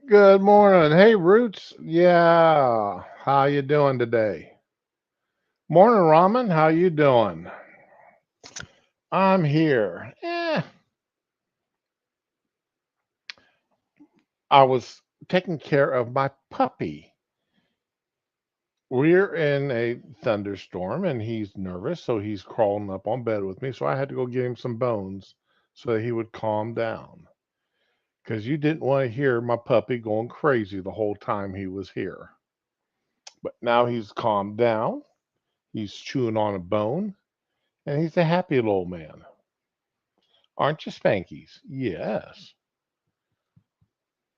Good morning. Hey, Roots. Yeah, how you doing today? Morning, Ramen. How you doing? I'm here. I was taking care of my puppy. We're in a thunderstorm, and he's nervous, so he's crawling up on bed with me. So I had to go get him some bones so that he would calm down. Because you didn't want to hear my puppy going crazy the whole time he was here. But now he's calmed down. He's chewing on a bone, and he's a happy little man. Aren't you, Spankies? Yes.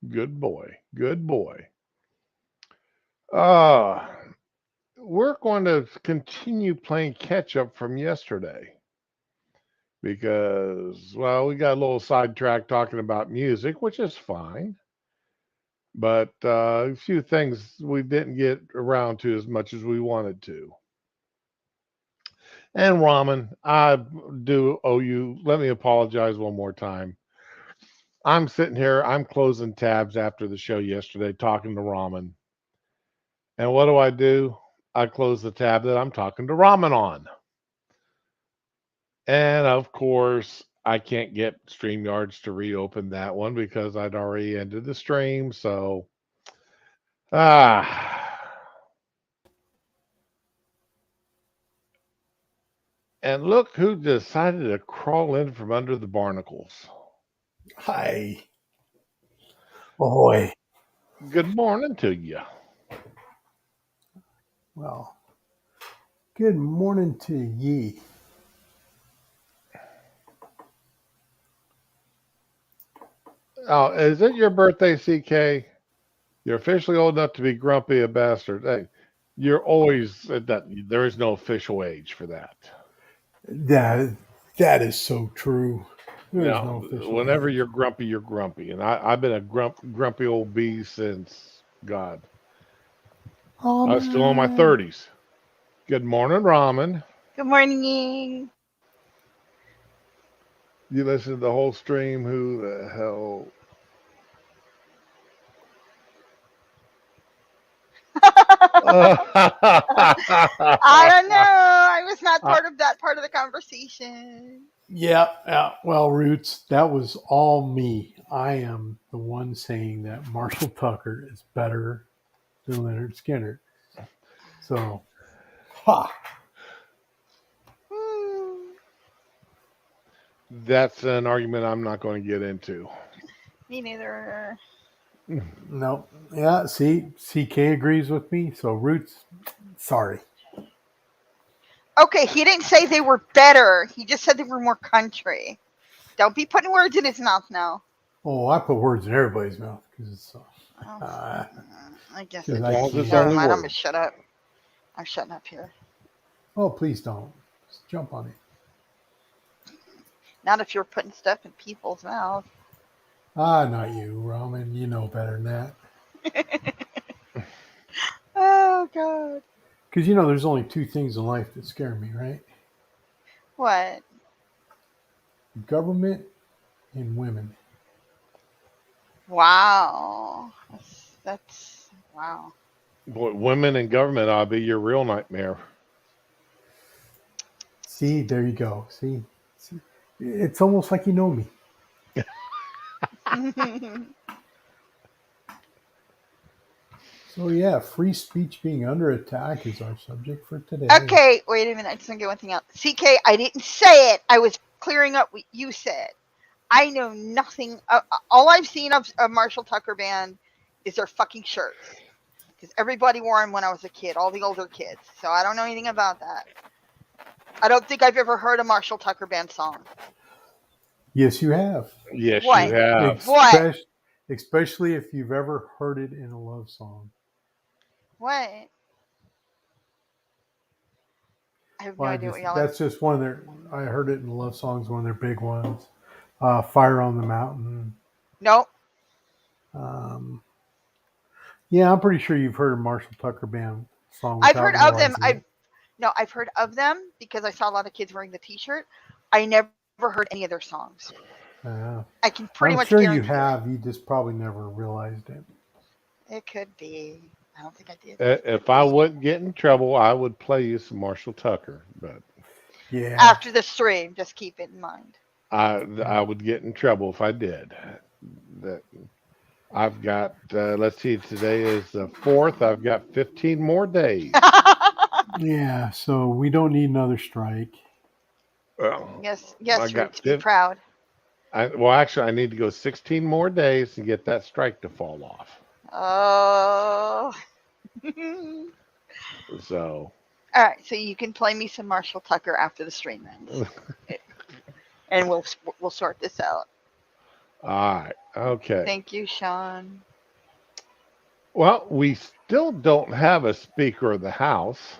Good boy. Good boy. Uh, we're going to continue playing catch up from yesterday because, well, we got a little sidetracked talking about music, which is fine. But a few things we didn't get around to as much as we wanted to. And Ramen, I do owe you. Let me apologize one more time. I'm sitting here, I'm closing tabs after the show yesterday, talking to Ramen. And what do? I close the tab that I'm talking to Ramen on. And of course, I can't get StreamYards to reopen that one because I'd already ended the stream. So, ah. And look who decided to crawl in from under the barnacles. Hi. Ahoy. Good morning to you. Well, good morning to ye. Oh, is it your birthday, CK? You're officially old enough to be grumpy a bastard. Hey, you're always that. There is no official age for that. That that is so true. There is Now, no official whenever age. you're grumpy, you're grumpy, and I've been a grumpy old bee since God. Oh I was still in my man. 30s. Good morning, Ramen. Good morning. You listened to the whole stream. Who the hell? I don't know. I was not I, part of that part of the conversation. Yeah, yeah. Well, Roots, that was all me. I am the one saying that Marshall Tucker is better than Leonard Skinner. So, ha. Hmm, that's an argument I'm not going to get into. me neither. No. Yeah, see, CK agrees with me. So, Roots, sorry. Okay, he didn't say they were better. He just said they were more country. Don't be putting words in his mouth now. Oh, I put words in everybody's mouth because Oh, uh, I guess cause it As I long just. as it's can't. Never only mind. I'm gonna words. shut up. I'm shutting up here. Oh, please don't. Just jump on it. Not if you're putting stuff in people's mouth. Ah, not you, Roman. You know better than that. Oh God. Because you know there's only two things in life that scare me, right? What? Government and women. Wow. That's wow. Boy, women in government ought to be your real nightmare. See, there you go. See, it's almost like you know me. So yeah, free speech being under attack is our subject for today. Okay, wait a minute. I just want to get one thing out. CK, I didn't say it. I was clearing up what you said. I know nothing. All I've seen of a Marshall Tucker band is their fucking shirts. Because everybody wore them when I was a kid, all the older kids. So I don't know anything about that. I don't think I've ever heard a Marshall Tucker band song. Yes, you have. Yes, you What? have. What? Especially if you've ever heard it in a love song. What? I have no Well, idea what y'all are. that's just one of their. I heard it in love songs, one of their big ones. Fire on the Mountain. Nope. Um, yeah, I'm pretty sure you've heard a Marshall Tucker band song I've heard without of them. realizing it. I've heard of them because I saw a lot of kids wearing the T-shirt. I never heard any of their songs. I can pretty I'm much sure you guarantee it. have. You just probably never realized it. It could be. I don't think I did, but it could If I be. wouldn't get in trouble, I would play you some Marshall Tucker, but Yeah. After the stream, just keep it in mind. I would get in trouble if I did. That I've got. Let's see. Today is the 4th. I've got 15 more days. Yeah. So we don't need another strike. Well, Yes, I yes, got Roots, be 50. proud. Well, actually, I need to go 16 more days to get that strike to fall off. Oh. So, All right, so you can play me some Marshall Tucker after the stream ends, and we'll sort this out. all right. Okay. Thank you, Sean. Well, we still don't have a Speaker of the House.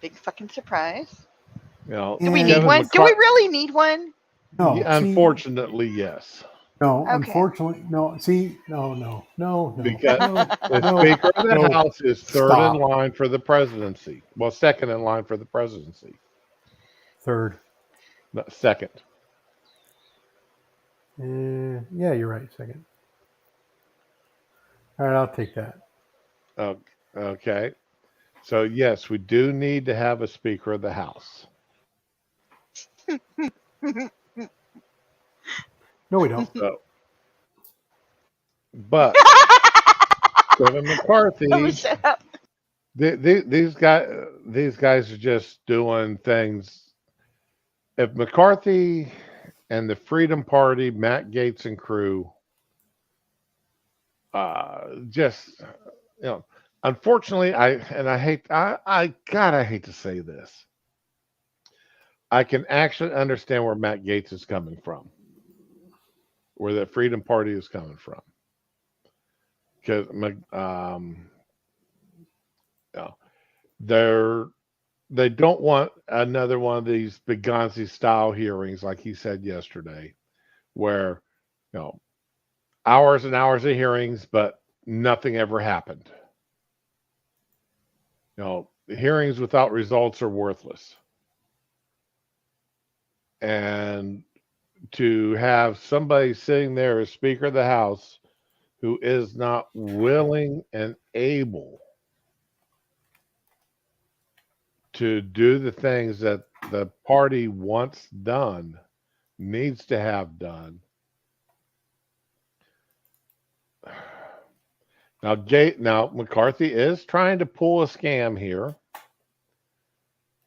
Big fucking surprise. Do we need And Kevin one? Do we McCarthy. really need one? no, see, Unfortunately, yes, no, Okay. unfortunately, no. See, because the no, Speaker of the no. House is third in Stop. line for the presidency. Well, second in line for the presidency. Third. No, second. Yeah, you're right. Second. All right, I'll take that. Oh, okay. So yes, we do need to have a Speaker of the House. No, we don't. So, but Kevin Oh, McCarthy, shut up. these guys are just doing things. If McCarthy and the Freedom Party, Matt Gaetz and crew, just you know, unfortunately, I hate to say this. I can actually understand where Matt Gaetz is coming from, where the Freedom Party is coming from, because you know, they're they don't want another one of these Begonzi style hearings, like he said yesterday, where you know hours and hours of hearings, but nothing ever happened. Hearings without results are worthless. And to have somebody sitting there as Speaker of the House who is not willing and able to do the things that the party wants done, needs to have done. Now McCarthy is trying to pull a scam here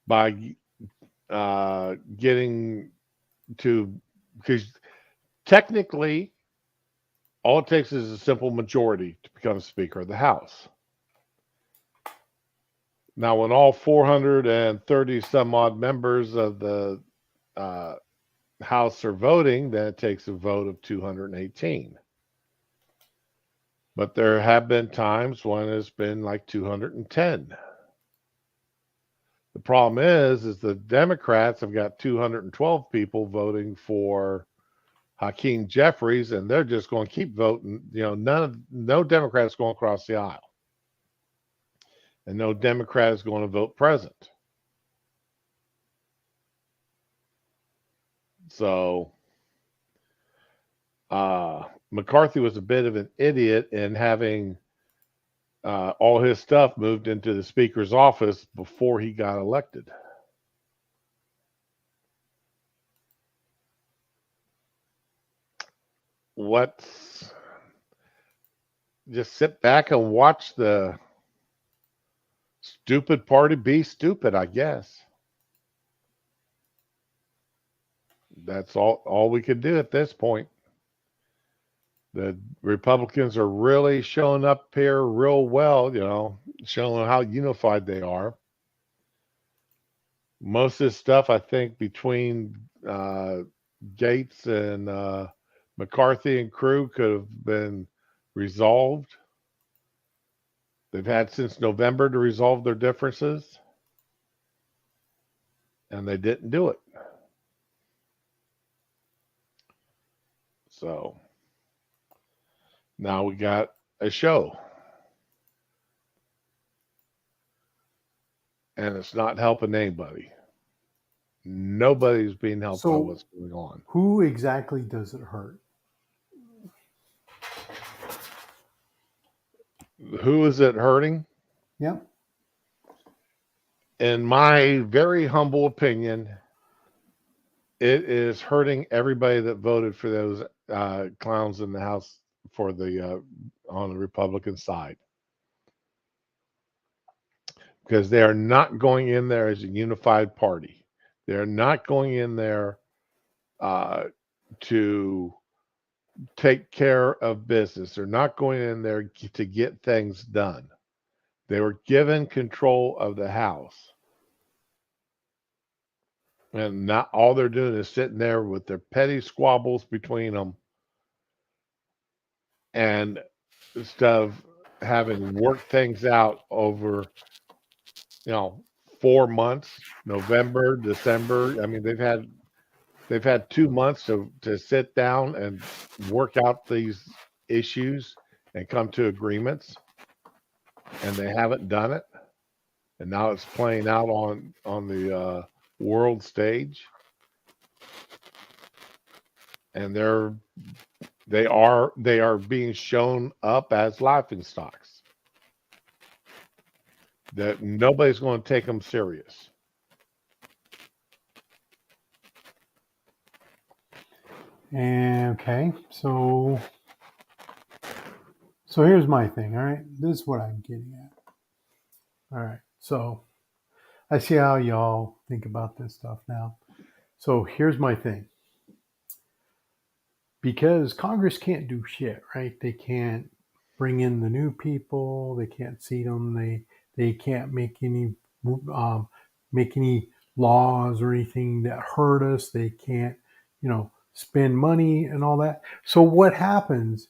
by getting to, because technically all it takes is a simple majority to become Speaker of the House. Now, when all 430 some odd members of the uh, House are voting, then it takes a vote of 218. But there have been times when it's been like 210. The problem is the Democrats have got 212 people voting for Hakeem Jeffries, and they're just going to keep voting. No Democrats going across the aisle, and no Democrat is going to vote present. So McCarthy was a bit of an idiot in having all his stuff moved into the Speaker's office before he got elected. What's Just sit back and watch the stupid party be stupid, I guess. That's all we could do at this point. The Republicans are really showing up here real well, showing how unified they are. Most of this stuff, I think, between Gates and McCarthy and crew could have been resolved. They've had since November to resolve their differences, and they didn't do it. So now we got a show, and it's not helping anybody. Nobody's being helped by So, what's going on. who exactly does it hurt? Who is it hurting? Yep. In my very humble opinion, it is hurting everybody that voted for those clowns in the House for the on the Republican side, because they are not going in there as a unified party. They're not going in there uh, to take care of business. They're not going in there to get things done. They were given control of the House, and not all they're doing is sitting there with their petty squabbles between them, and instead of having worked things out over, you know, 4 months, November, December. I mean, they've had 2 months to sit down and work out these issues and come to agreements, and they haven't done it. And now it's playing out on the world stage, and they are being shown up as laughing stocks that nobody's going to take them serious. And okay, so here's my thing. All right, this is what I'm getting at. All right, so I see how y'all think about this stuff now. So here's my thing. Because Congress can't do shit, right? They can't bring in the new people. They can't seat them. They can't um, make any laws or anything that hurt us. They can't, spend money and all that. So what happens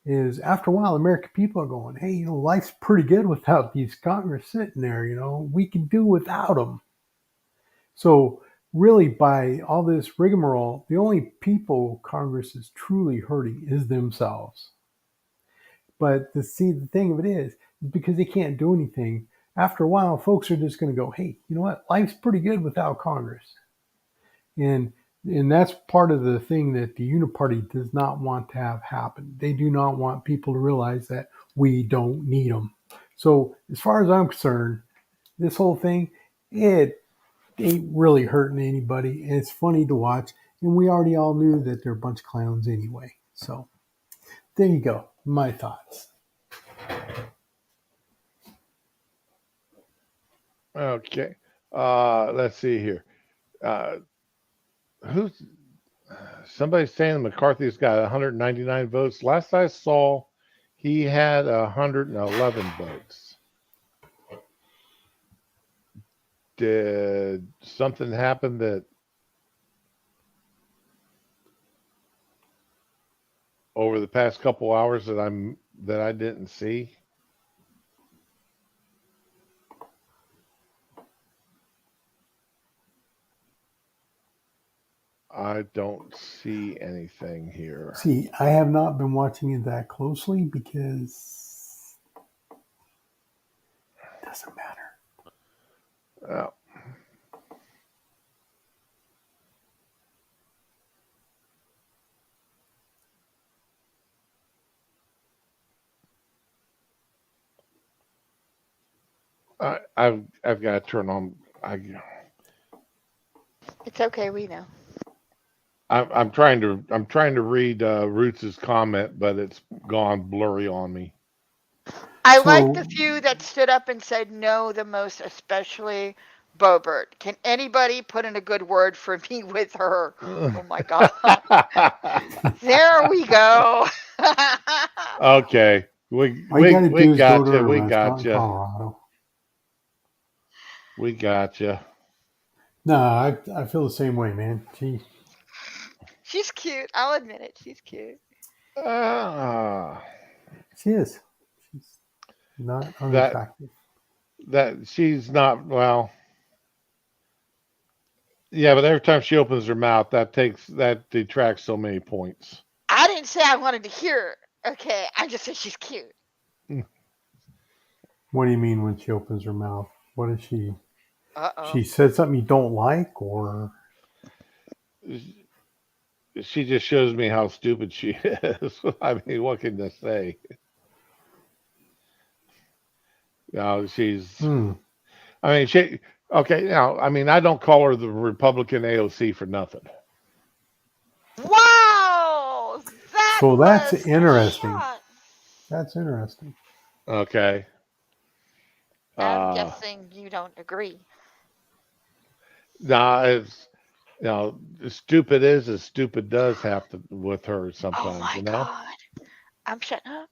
is after a while, American people are going, hey, life's pretty good without these Congress sitting there. We can do without them. So really, by all this rigmarole, the only people Congress is truly hurting is themselves. But the thing of it is because they can't do anything, after a while, folks are just going to go, hey, you know what? Life's pretty good without Congress. And that's part of the thing that the Uniparty does not want to have happen. They do not want people to realize that we don't need them. So as far as I'm concerned, this whole thing, it ain't really hurting anybody. And it's funny to watch. And we already all knew that they're a bunch of clowns anyway. So there you go. My thoughts. Okay. Let's see here. Uh, who's Somebody's saying McCarthy's got 199 votes. Last I saw, he had 111 votes. Did something happen that over the past couple hours that I didn't see? I don't see anything here. See, I have not been watching it that closely because it doesn't matter. Uh, I've got to turn on. It's okay, we know. I'm trying to read Roots's comment, but it's gone blurry on me. I like the So, few that stood up and said no the most, especially Bobert. Can anybody put in a good word for me with her? Oh my God. There we go. Okay, all you got to we do is go to got you. a We restaurant got in you. Colorado. We got you. No, I feel the same way, man. She's cute. I'll admit it. She's cute. Uh, She is. She's not that unattractive. she's not well. Yeah, but every time she opens her mouth, that detracts so many points. I didn't say I wanted to hear her. Okay, I just said she's cute. What do you mean when she opens her mouth? What is she? Uh-oh. She said something you don't like, or She just shows me how stupid she is. I mean, what can I say? She's. hmm. I mean, she. Okay, now I mean, I don't call her the Republican AOC for nothing. Wow! That So that's was a interesting. shot. That's interesting. Okay. I'm Uh, guessing you don't agree. nah, it's as stupid is as stupid does happen with her Oh sometimes. my god. I'm shutting up.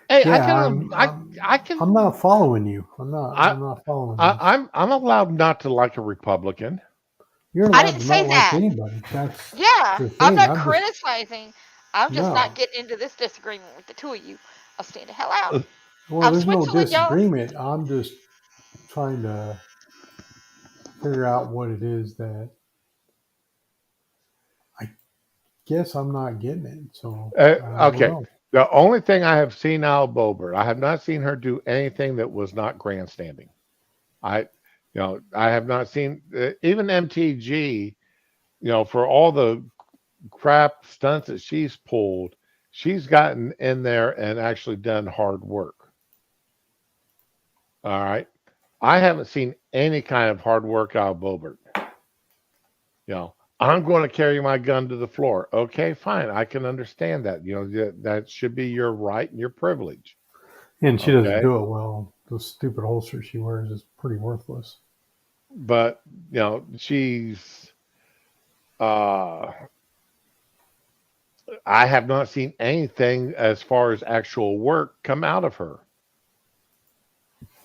Hey, I Yeah, can, I I'm can, not following you. I'm not. I, I'm not following this. I'm allowed not to like a Republican, You're I allowed didn't to say not like that. anybody. That's Yeah, the I'm thing. not I'm just criticizing. I'm just not no. getting into this disagreement with the two of you. I'll stay the hell out. Well, I'm there's no Switzerland, y'all. disagreement. I'm just trying to figure out what it is that I guess I'm not getting it. So I don't Okay. know. The only thing I have seen Al Bober, I have not seen her do anything that was not grandstanding. I, I have not seen even MTG. For all the crap stunts that she's pulled, she's gotten in there and actually done hard work. All right. I haven't seen any kind of hard work out of Bobert. I'm going to carry my gun to the floor. Okay, fine. I can understand that. That should be your right and your privilege. And she doesn't Okay. do it well. The stupid holster she wears is pretty worthless. But, she's, uh, I have not seen anything as far as actual work come out of her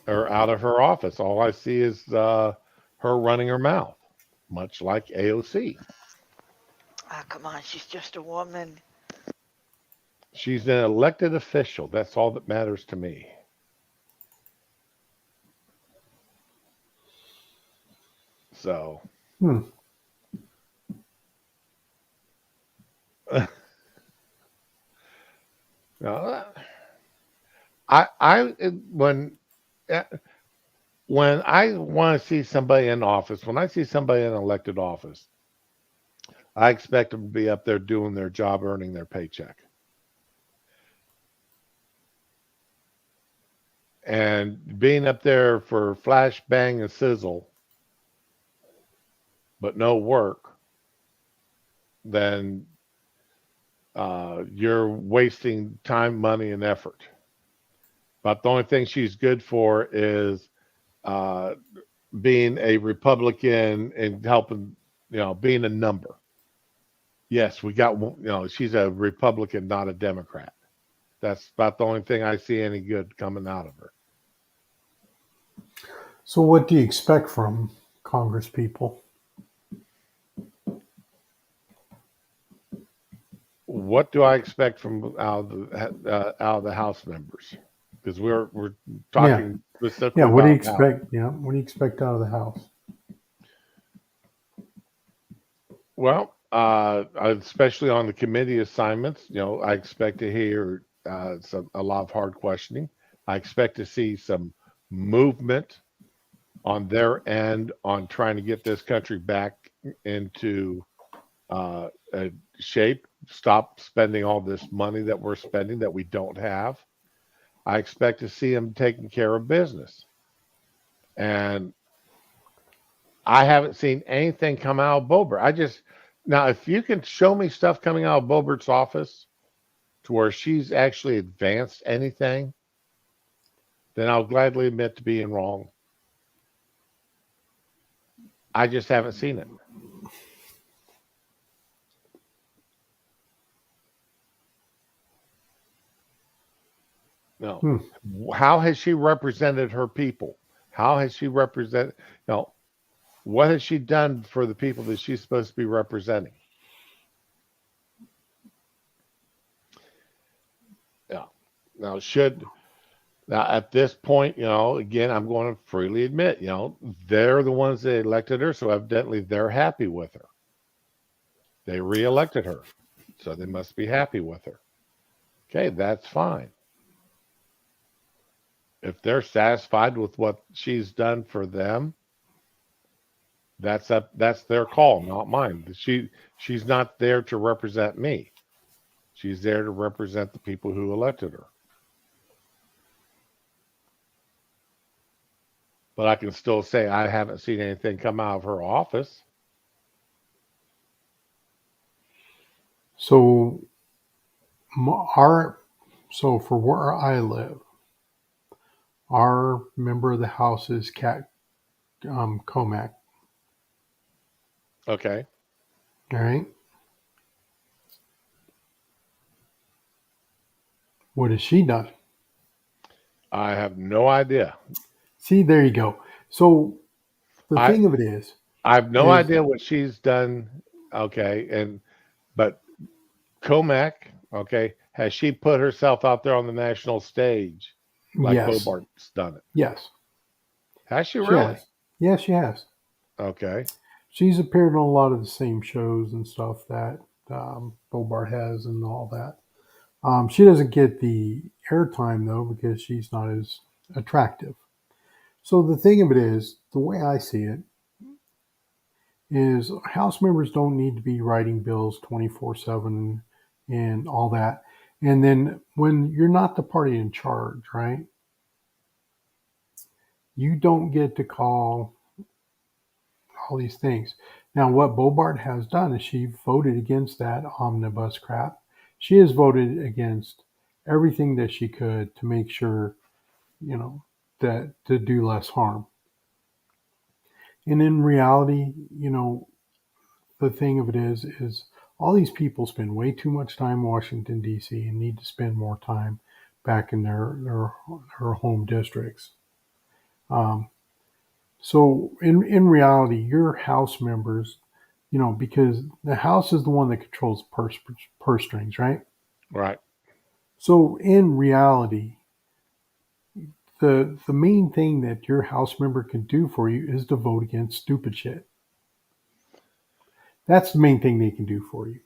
or out of her office. All I see is her running her mouth, much like AOC. Ah, come on, she's just a woman. She's an elected official. That's all that matters to me. So, Hmm. uh, I uh, when I want to see somebody in office, when I see somebody in elected office, I expect them to be up there doing their job, earning their paycheck, and being up there for flash, bang, and sizzle, but no work. Then you're wasting time, money, and effort. But the only thing she's good for is uh, being a Republican and helping, being a number. Yes, we got, she's a Republican, not a Democrat. That's about the only thing I see any good coming out of her. So what do you expect from Congress people? What do I expect from out of the House members? Because we're Yeah. talking Yeah. specifically What do you about House. expect? Yeah. What do you expect out of the House? Well, especially on the committee assignments, I expect to hear a lot of hard questioning. I expect to see some movement on their end on trying to get this country back into a shape. Stop spending all this money that we're spending that we don't have. I expect to see them taking care of business, and I haven't seen anything come out of Boebert. Now, if you can show me stuff coming out of Boebert's office to where she's actually advanced anything, then I'll gladly admit to being wrong. I just haven't seen it. No. Hmm. How has she represented her people? How has she represented, what has she done for the people that she's supposed to be representing? Yeah. Now, at this point, again, I'm going to freely admit, they're the ones that elected her, so evidently they're happy with her. They reelected her, so they must be happy with her. Okay, that's fine. If they're satisfied with what she's done for them, that's their call, not mine. She's not there to represent me. She's there to represent the people who elected her. But I can still say I haven't seen anything come out of her office. So our so for where I live, our member of the house is Cat Comac. Okay. All right. What has she done? I have no idea. See, there you go. So the I thing of it I have no is idea what she's done. Okay, and but Comac, okay, has she put herself out there on the national stage like yes, Bobart's done it? yes, Has she she really? has. Yes, she has. Okay. She's appeared on a lot of the same shows and stuff that Bobart has and all that. She doesn't get the airtime though because she's not as attractive. So the thing of it is, the way I see it is, House members don't need to be writing bills 24/7 and all that. And then when you're not the party in charge, right? You don't get to call all these things. Now, what Bobart has done is she voted against that omnibus crap. She has voted against everything that she could to make sure, you know, that to do less harm. And in reality, the thing of it is all these people spend way too much time in Washington D.C. and need to spend more time back in their home districts. Um, so in reality, your House members, because the House is the one that controls purse strings, right? Right. So in reality, the main thing that your House member can do for you is to vote against stupid shit. That's the main thing they can do for you.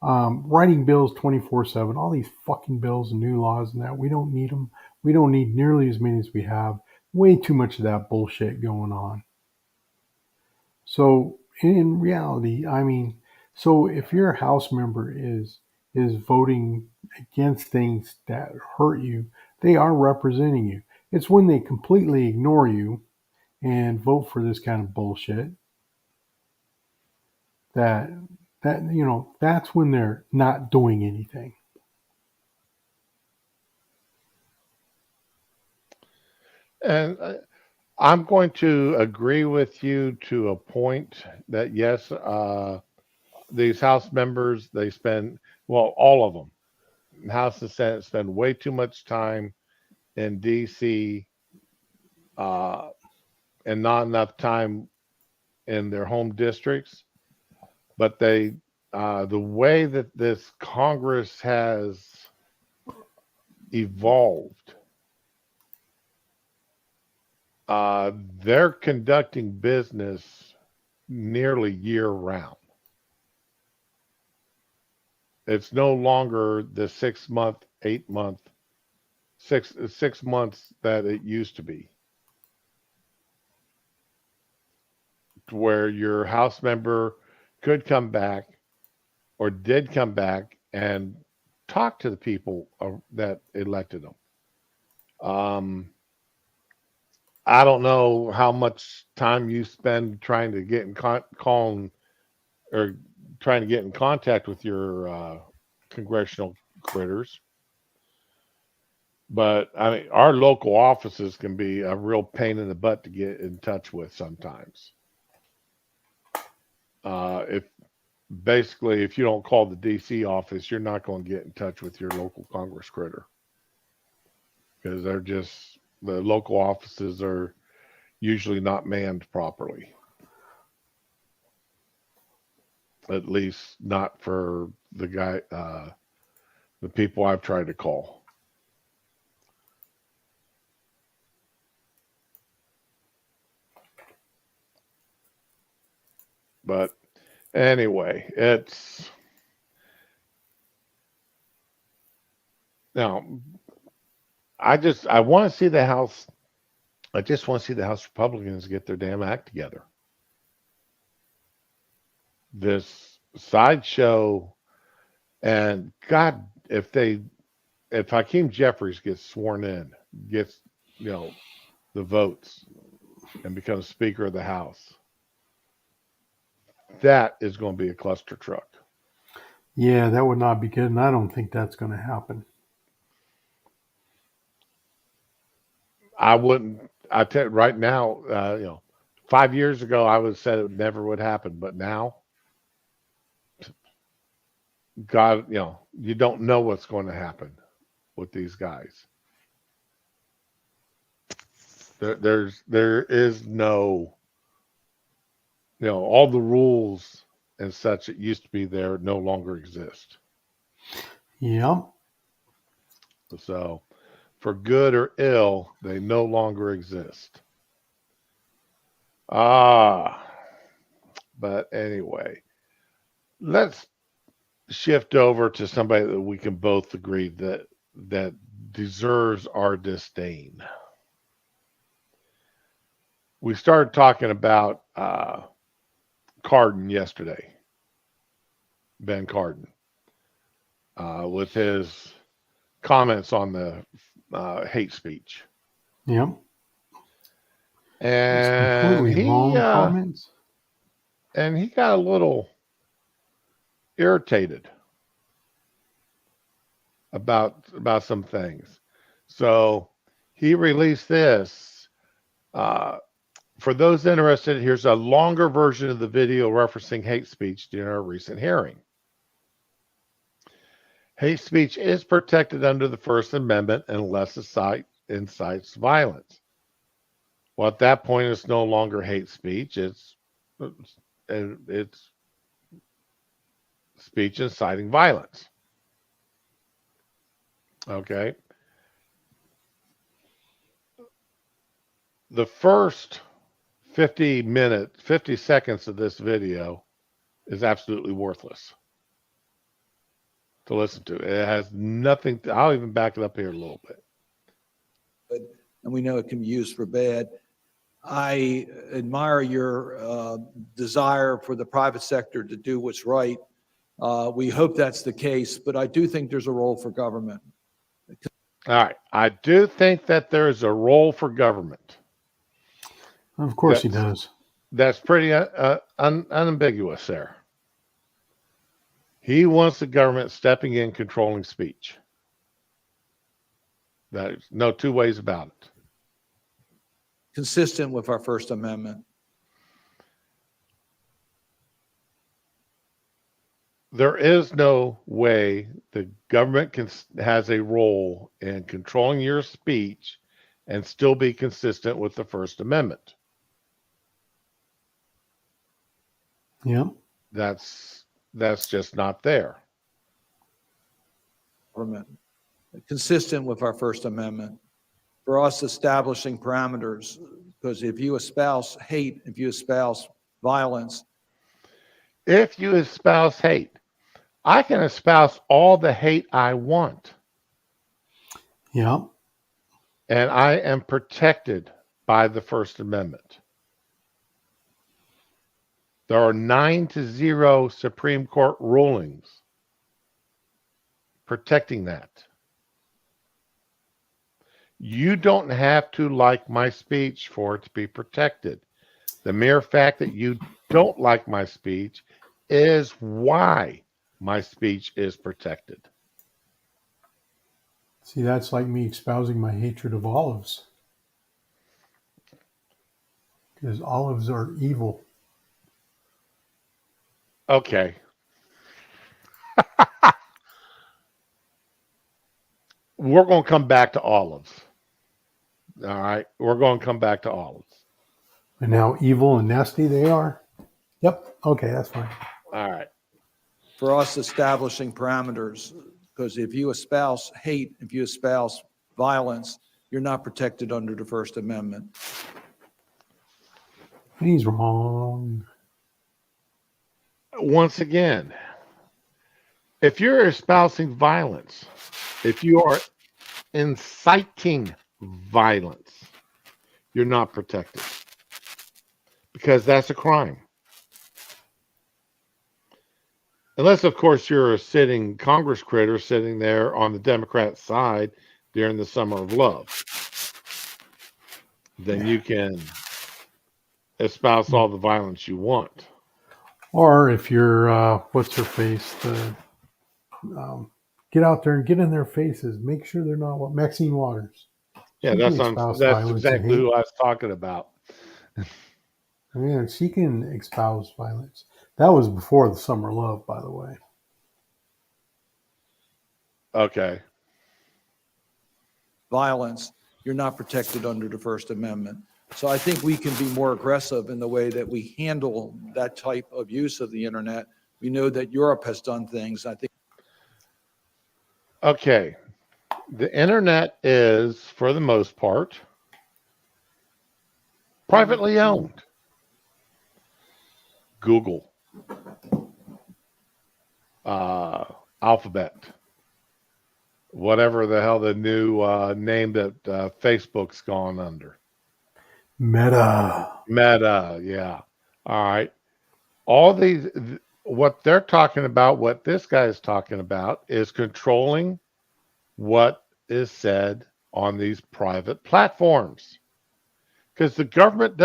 Writing bills 24/7, all these fucking bills and new laws and that, we don't need them. We don't need nearly as many as we have. Way too much of that bullshit going on. So in reality, I mean, so if your House member is voting against things that hurt you, they are representing you. It's when they completely ignore you and vote for this kind of bullshit that that's when they're not doing anything. And I'm going to agree with you to a point that yes, these House members, they spend, well, all of them, House and Senate, spend way too much time in D.C. Uh, and not enough time in their home districts. But the way that this Congress has evolved, uh, they're conducting business nearly year round. It's no longer the 6 month, 8 month, 6 months that it used to be, where your House member could come back or did come back and talk to the people that elected them. Um, I don't know how much time you spend trying to get in calling or trying to get in contact with your congressional critters, but I mean, our local offices can be a real pain in the butt to get in touch with sometimes. If basically if you don't call the DC office, you're not going to get in touch with your local Congress critter because the local offices are usually not manned properly. At least not for the people I've tried to call. But anyway, it's now I want to see the House. I just want to see the House Republicans get their damn act together. This sideshow, and God, if Hakeem Jeffries gets sworn in, gets you know the votes, and becomes Speaker of the House, that is going to be a cluster truck. Yeah, that would not be good, and I don't think that's going to happen. I wouldn't. I tell you right now, 5 years ago I would have said it never would happen, but now, God, you don't know what's going to happen with these guys. There is no, all the rules and such that used to be there no longer exist. Yeah. So, for good or ill, they no longer exist. Ah, but anyway, let's shift over to somebody that we can both agree that deserves our disdain. We started talking about Cardin yesterday, Ben Cardin, with his comments on the hate speech, Yeah. It's and completely he wrong comments. and he got a little irritated about some things. So he released this. Uh, for those interested, here's a longer version of the video referencing hate speech during our recent hearing. Hate speech is protected under the First Amendment unless it incites violence. Well, at that point, it's no longer hate speech. It's speech inciting violence. Okay. The first 50 seconds of this video is absolutely worthless to listen to. It has nothing. I'll even back it up here a little bit. And we know it can be used for bad. I admire your desire for the private sector to do what's right. We hope that's the case, but I do think there's a role for government. All right. I do think that there's a role for government. Of course he does. That's pretty unambiguous there. He wants the government stepping in, controlling speech. There's no two ways about it. Consistent with our First Amendment. There is no way the government has a role in controlling your speech and still be consistent with the First Amendment. Yeah. That's just not there. Government. Consistent with our First Amendment. For us establishing parameters, because if you espouse hate, if you espouse violence. If you espouse hate, I can espouse all the hate I want. Yeah. And I am protected by the First Amendment. There are 9-0 Supreme Court rulings protecting that. You don't have to like my speech for it to be protected. The mere fact that you don't like my speech is why my speech is protected. See, that's like me espousing my hatred of olives. Because olives are evil. Okay. We're going to come back to olives. All right. We're going to come back to olives. And how evil and nasty they are. Yep. Okay, that's fine. All right. For us establishing parameters, because if you espouse hate, if you espouse violence, you're not protected under the First Amendment. He's wrong. Once again, if you're espousing violence, if you are inciting violence, you're not protected because that's a crime. Unless, of course, you're a sitting Congress critter sitting there on the Democrat side during the summer of love. Then you can espouse all the violence you want. Or if you're, what's her face, um, get out there and get in their faces. Make sure they're not Maxine Waters. Yeah, She can espouse that's violence and exactly hate. who I was talking about. Yeah, she can espouse violence. That was before the summer love, by the way. Okay. Violence, you're not protected under the First Amendment. So I think we can be more aggressive in the way that we handle that type of use of the internet. We know that Europe has done things. I think Okay. The internet is, for the most part, privately owned. Google, uh, Alphabet, whatever the hell the new name that Facebook's gone under. Meta. Meta, yeah. All right. All these, what they're talking about, what this guy is talking about, is controlling what is said on these private platforms. Because the government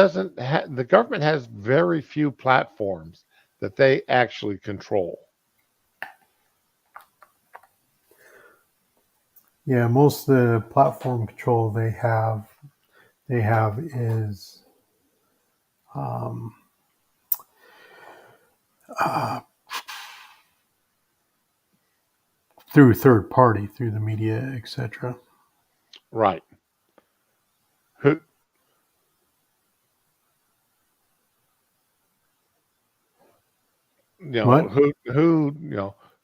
has very few platforms that they actually control. Yeah, most of the platform control they have is um, uh, through third party, through the media, etc. Right. Who, What?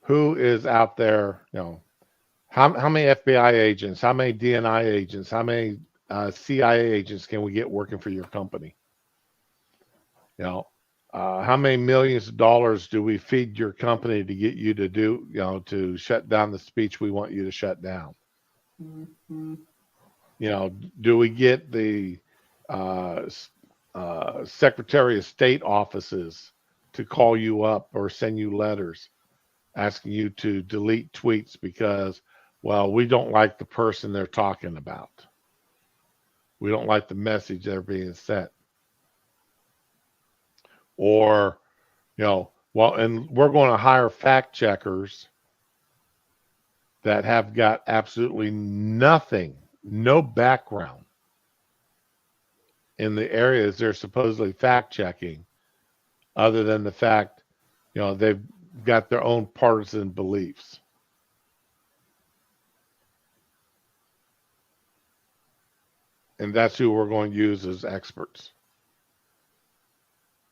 who is out there, how many FBI agents, how many DNI agents, how many CIA agents can we get working for your company? You know, how many millions of dollars do we feed your company to get you to do, to shut down the speech we want you to shut down? Do we get the uh, Secretary of State offices to call you up or send you letters asking you to delete tweets because, well, we don't like the person they're talking about. We don't like the message they're being sent. Or, well, and we're going to hire fact checkers that have got absolutely nothing, no background in the areas they're supposedly fact checking, other than the fact, they've got their own partisan beliefs. And that's who we're going to use as experts.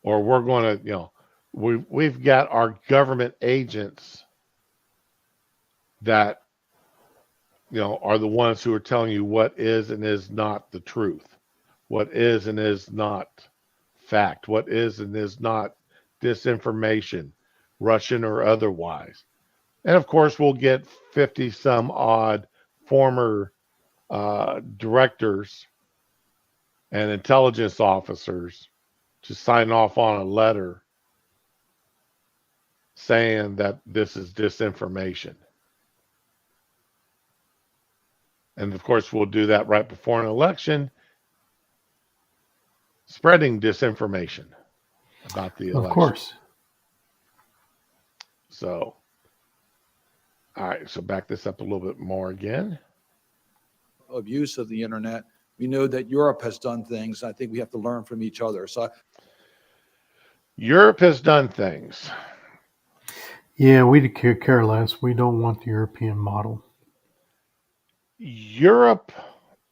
Or we're going to, we've got our government agents that, are the ones who are telling you what is and is not the truth, what is and is not fact, what is and is not disinformation, Russian or otherwise. And of course, we'll get 50 some odd former directors and intelligence officers to sign off on a letter saying that this is disinformation. And of course, we'll do that right before an election, spreading disinformation about the Of election. course. So, all right, so back this up a little bit more again. of use of the internet, we know that Europe has done things. I think we have to learn from each other. So Europe has done things. Yeah, we care less. We don't want the European model.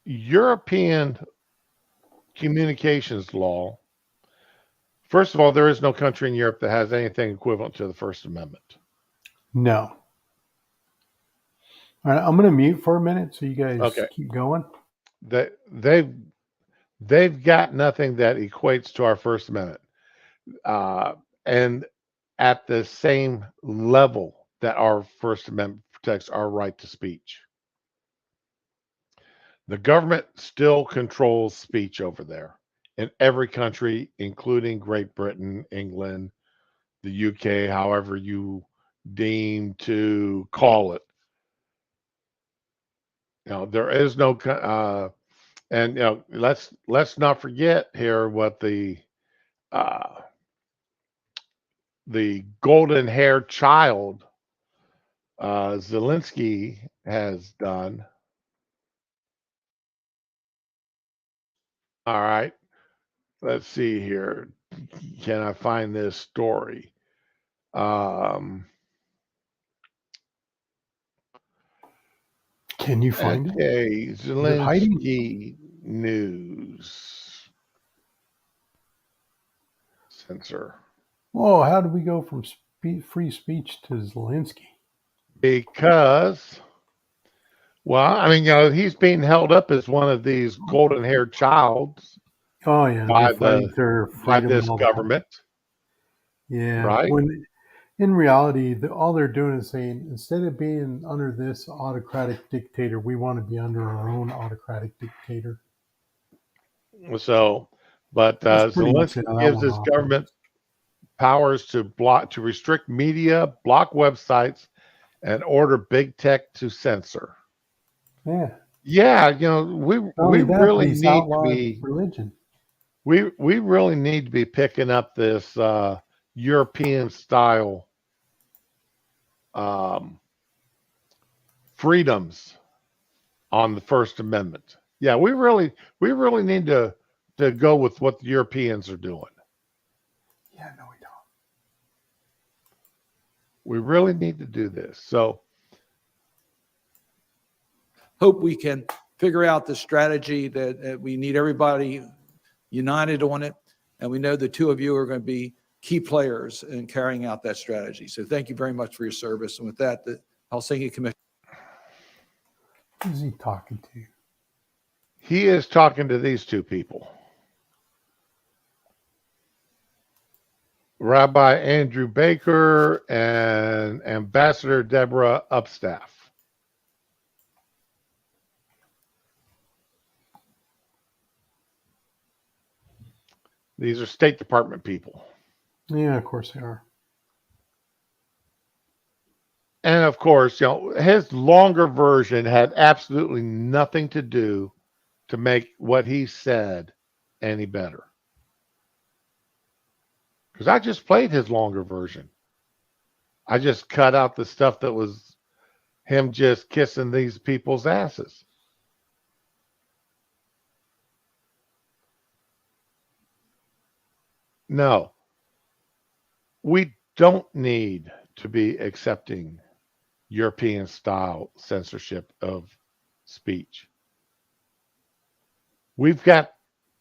European communications law. First of all, there is no country in Europe that has anything equivalent to the First Amendment. No. All right, I'm going to mute for a minute so you guys Okay. keep going. They've got nothing that equates to our First Amendment, and at the same level that our First Amendment protects our right to speech. The government still controls speech over there in every country, including Great Britain, England, the UK, however you deem to call it. There is no, and let's not forget here what uh, the golden haired child Zelensky has done. All right, let's see here. Can I find this story? Um, Can you find it? okay, Is it hiding? Zelensky news censor. Oh, how did we go from free speech to Zelensky? Because, well, I mean, he's being held up as one of these golden haired childs Oh yeah, they're by fighting for by freedom and this all that. government, Yeah, right? when in reality, all they're doing is saying instead of being under this autocratic dictator, we want to be under our own autocratic dictator. So, but That's pretty much Zelensky how that gives one his operates. government powers to restrict media, block websites, and order big tech to censor. Yeah. Yeah, Not we only that, but really he's need to outlawed be religion. we really need to be picking up this European style um, freedoms on the First Amendment. Yeah, we really need to go with what the Europeans are doing. Yeah, no, we don't. We really need to do this. So Hope we can figure out the strategy that we need everybody united on it. And we know the two of you are going to be key players in carrying out that strategy. So thank you very much for your service. And with that, the Helsinki Commission. Who's he talking to? he is talking to these two people, Rabbi Andrew Baker and Ambassador Deborah Upstaff. These are State Department people. Yeah, of course they are. And of course, his longer version had absolutely nothing to do to make what he said any better. Because I just played his longer version. I just cut out the stuff that was him just kissing these people's asses. No, we don't need to be accepting European style censorship of speech. We've got,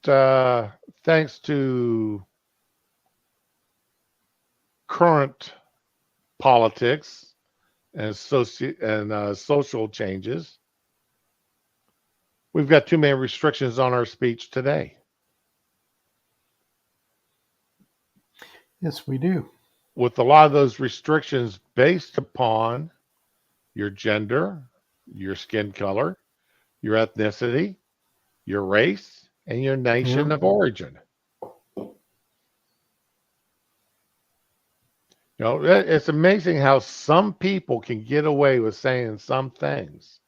thanks to current politics and social changes, we've got too many restrictions on our speech today. Yes, we do. With a lot of those restrictions based upon your gender, your skin color, your ethnicity, your race, and your nation Yeah. of origin. It's amazing how some people can get away with saying some things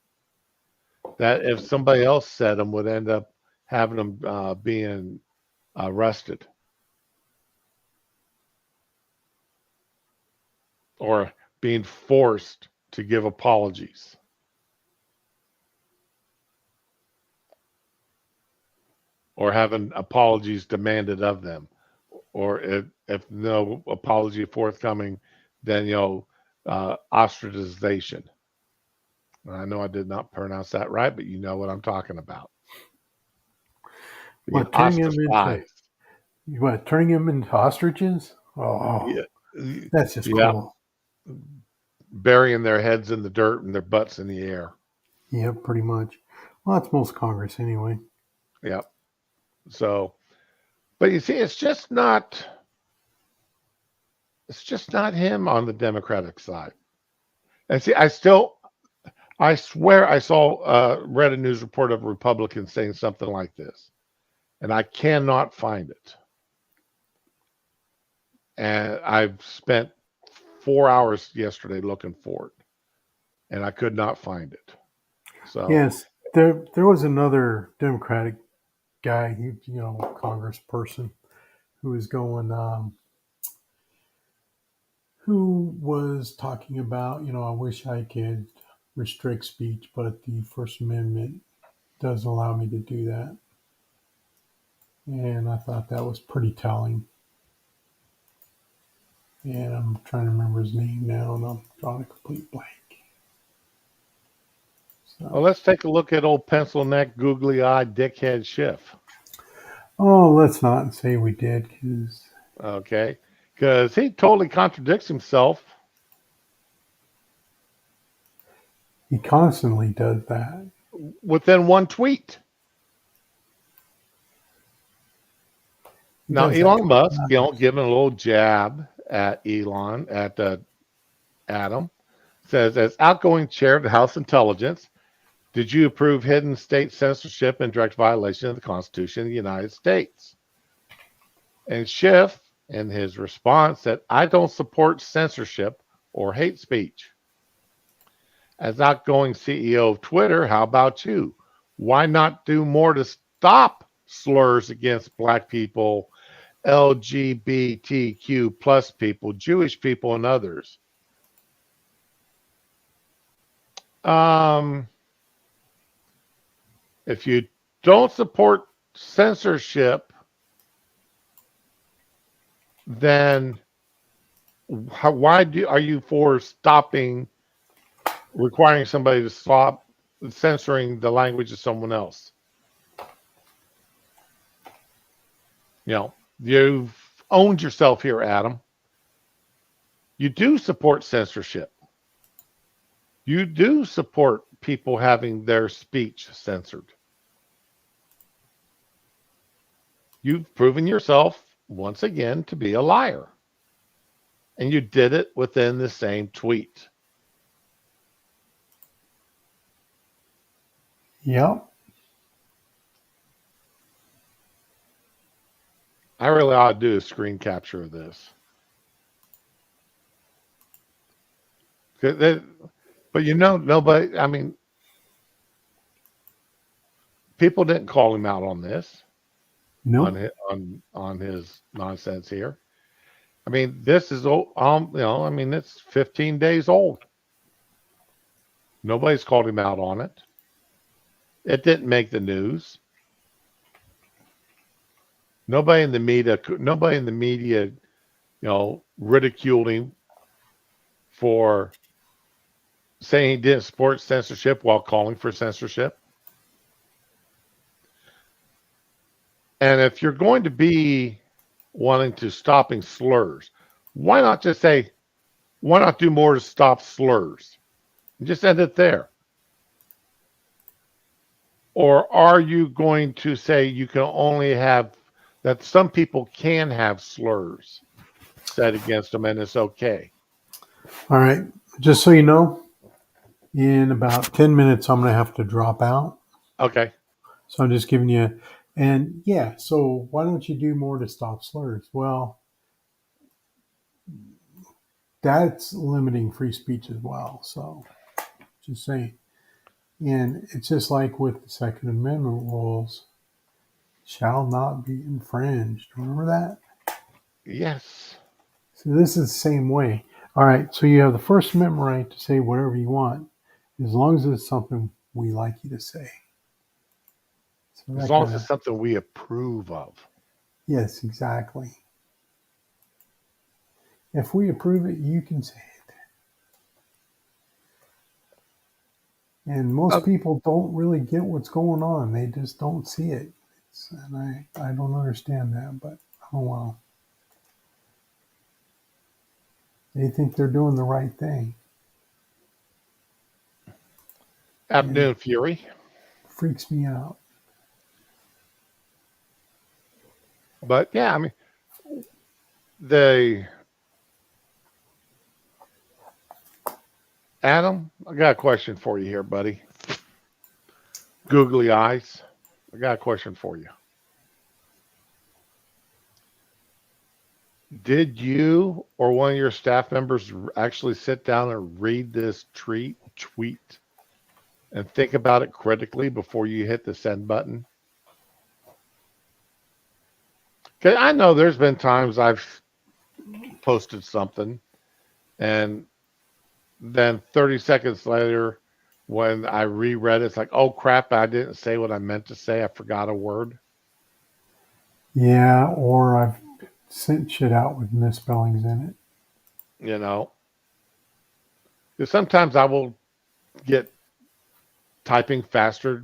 that if somebody else said them would end up having them being arrested or being forced to give apologies. Or having apologies demanded of them. Or if no apology forthcoming, then ostracization. I know I did not pronounce that right, but you know what I'm talking about. Being What, ostracized. turning him into ostriches? Oh, Yeah, that's just yeah, cool. burying their heads in the dirt and their butts in the air. Yeah, pretty much. Well, that's most Congress anyway. Yeah. So, but you see, it's just not him on the Democratic side. And see, I swear I saw read a news report of a Republican saying something like this, and I cannot find it. And I've spent 4 hours yesterday looking for it, and I could not find it. So, Yes, there was another Democratic guy, congressperson, who was going, who was talking about, I wish I could restrict speech, but the First Amendment doesn't allow me to do that. And I thought that was pretty telling. And I'm trying to remember his name now, and I'm drawing a complete blank. well, So, let's take a look at old pencil neck, googly eyed dickhead Schiff. oh, let's not say we did, because Okay, because he totally contradicts himself he constantly does that. within one tweet. He Now, does that. Elon Musk, giving a little jab at Adam, says, as outgoing chair of the House Intelligence, did you approve hidden state censorship and direct violation of the Constitution of the United States? And Schiff, in his response, said, I don't support censorship or hate speech. As outgoing CEO of Twitter, how about you? Why not do more to stop slurs against Black people, LGBTQ plus people, Jewish people, and others? Um, if you don't support censorship, then why are you for stopping, requiring somebody to stop censoring the language of someone else? You've owned yourself here, Adam. You do support censorship. You do support people having their speech censored. You've proven yourself once again to be a liar. And you did it within the same tweet. Yep. I really ought to do a screen capture of this. But nobody, I mean, people didn't call him out on this, on Nope. his, on his nonsense here. I mean, this is old, I mean, it's 15 days old. Nobody's called him out on it. It didn't make the news. Nobody in the media, ridiculed him for saying he didn't support censorship while calling for censorship. And if you're going to be wanting to stopping slurs, why not just say, why not do more to stop slurs? And just end it there. Or are you going to say you can only have that some people can have slurs said against them and it's okay? All right. Just so you know, in about 10 minutes, I'm going to have to drop out. Okay. So I'm just giving you, and yeah, so why don't you do more to stop slurs? Well, that's limiting free speech as well. So just saying. And it's just like with the Second Amendment rules, shall not be infringed. Remember that? Yes. So this is the same way. All right. So you have the First Amendment right to say whatever you want, as long as it's something we like you to say. So As that long kind as of, it's something we approve of. yes, exactly. If we approve it, you can say it. And most Uh, people don't really get what's going on. They just don't see it. And I don't understand that, but oh well. They think they're doing the right thing. And Afternoon Fury. it freaks me out. But yeah, I mean, the Adam, I got a question for you here, buddy. Googly eyes. I got a question for you. Did you or one of your staff members actually sit down and read this tweet and think about it critically before you hit the send button? Because I know there's been times I've posted something and then 30 seconds later, when I reread it, it's like, oh crap, I didn't say what I meant to say. I forgot a word. Yeah, or I've sent shit out with misspellings in it. You know, 'cause sometimes I will get typing faster.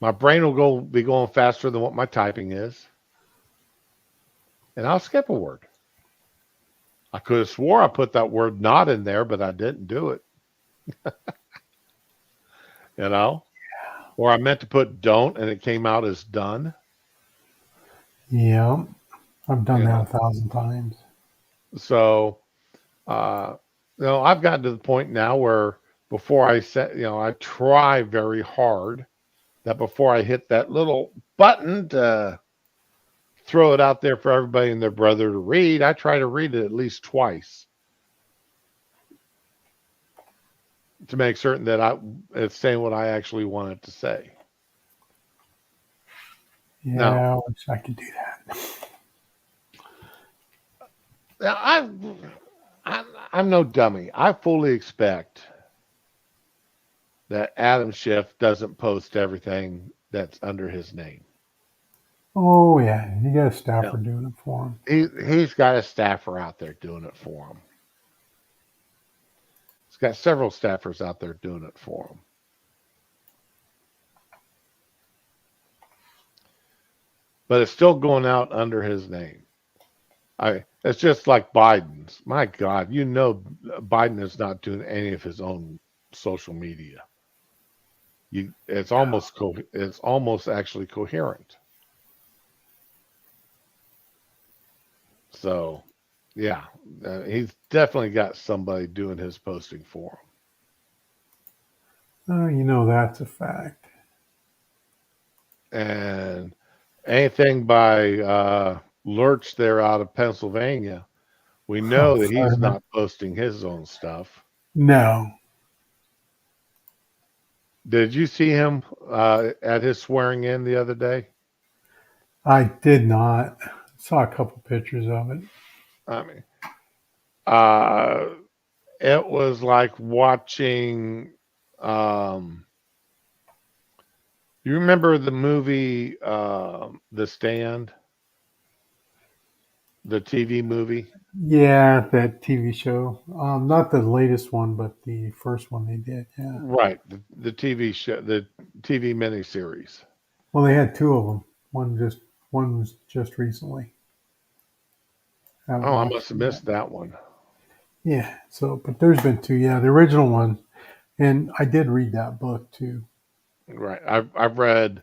My brain will be going faster than what my typing is, and I'll skip a word. I could have swore I put that word not in there, but I didn't do it. You know, or I meant to put don't, and it came out as done. Yeah, I've done You that know, 1,000 times. so Uh, I've gotten to the point now where before I set, I try very hard that before I hit that little button to throw it out there for everybody and their brother to read, I try to read it at least twice to make certain that it's saying what I actually want it to say. Now, Yeah, I wish I could do that. now I'm no dummy. I fully expect that Adam Schiff doesn't post everything that's under his name. Oh yeah, you got a staffer doing it for him. He's got a staffer out there doing it for him. He's got several staffers out there doing it for him. But it's still going out under his name. It's just like Biden's. My God, Biden is not doing any of his own social media. It's almost actually coherent. So, yeah, he's definitely got somebody doing his posting for him. Oh, you know that's a fact. And anything by Lurch there out of Pennsylvania, we Oh, know that he's fireman. not posting his own stuff. No, Did you see him at his swearing in the other day? I did not. Saw a couple pictures of it. I mean, uh, it was like watching. Um, you remember the movie The Stand, the TV movie? Yeah, that TV show. Not the latest one, but the first one they did. Yeah. Right, the TV show, the TV miniseries. Well, they had two of them. One was just recently. I haven't Oh, I watched must have it yet. missed that one. Yeah. So, but there's been two. Yeah, the original one, and I did read that book too. Right, I've read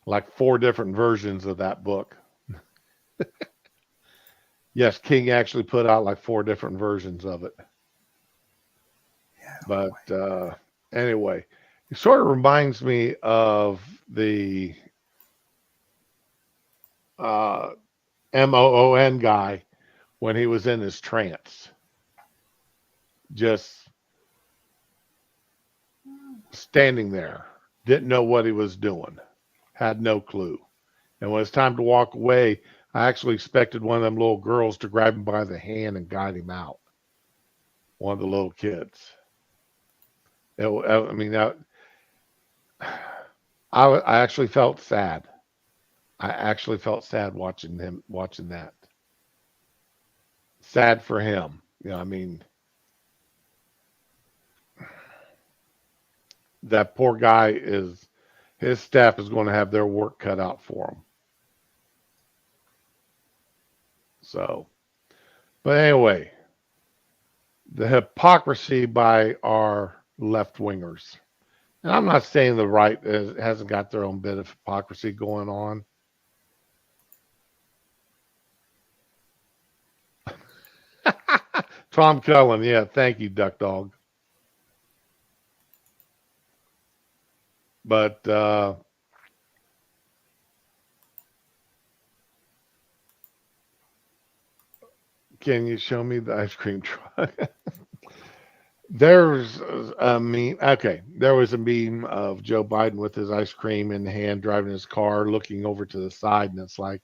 like four different versions of that book. Yes, King actually put out like four different versions of it. Yeah. But anyway, it sort of reminds me of the uh, MOON guy when he was in his trance, just standing there, didn't know what he was doing, had no clue. And when it's time to walk away, I actually expected one of them little girls to grab him by the hand and guide him out. One of the little kids. I mean, I actually felt sad. I actually felt sad watching that. Sad for him. I mean, that poor guy his staff is going to have their work cut out for him. So, but anyway, the hypocrisy by our left wingers. And I'm not saying the right hasn't got their own bit of hypocrisy going on. Tom Cullen, yeah, thank you, Duck Dog. But can you show me the ice cream truck? There's a meme. Okay, there was a meme of Joe Biden with his ice cream in hand, driving his car, looking over to the side, and it's like,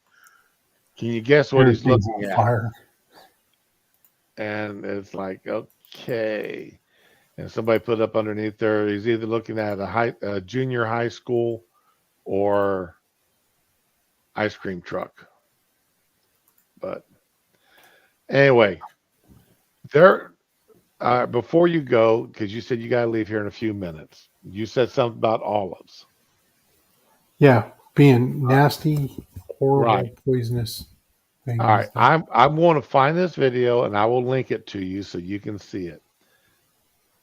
can you guess what he's Everything's looking on at? fire. And it's like, okay. And somebody put up underneath there, he's either looking at a junior high school or ice cream truck. But anyway, there. Before you go, because you said you got to leave here in a few minutes, you said something about olives. Yeah, being nasty, Right. horrible, poisonous All things right. that I'm going to find this video and I will link it to you so you can see it.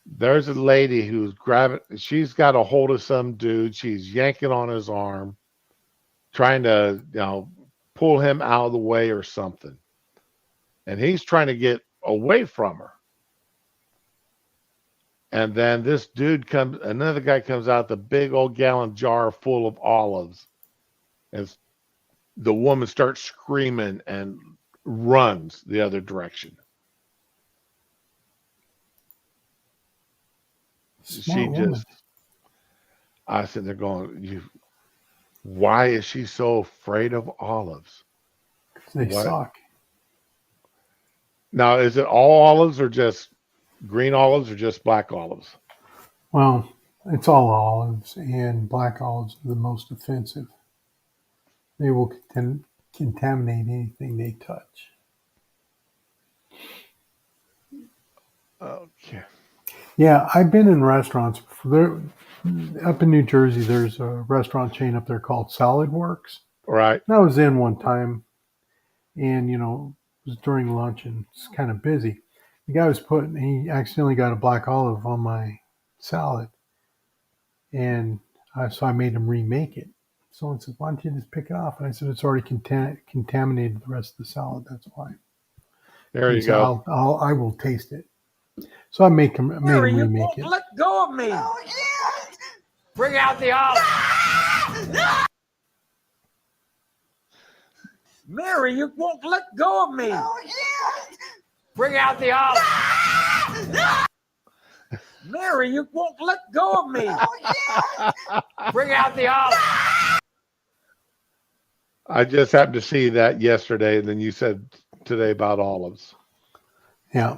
There's a lady who's grabbing, she's got a hold of some dude. She's yanking on his arm, trying to, pull him out of the way or something. And he's trying to get away from her. And then this dude comes, another guy comes out, the big old gallon jar full of olives. And the woman starts screaming and runs the other direction. She smart woman. just, I sit there going, why is she so afraid of olives? They What? suck. Now, is it all olives or just green olives or just black olives? Well, it's all olives, and black olives are the most offensive. They will contaminate anything they touch. Okay. Yeah, I've been in restaurants. There, up in New Jersey, there's a restaurant chain up there called Salad Works. Right. And I was in one time, and it was during lunch, and it's kind of busy. The guy was he accidentally got a black olive on my salad, and so I made him remake it. Someone said, "Why don't you just pick it off?" And I said, "It's already contaminated the rest of the salad. That's why." There He you said, go. I will taste it." So I made him You remake won't it. let go of me. Bring out the olive. Mary, you won't let go of me. Bring out the olive. Mary, you won't let go of me. Bring out the olive. I just happened to see that yesterday, and then you said today about olives. Yeah.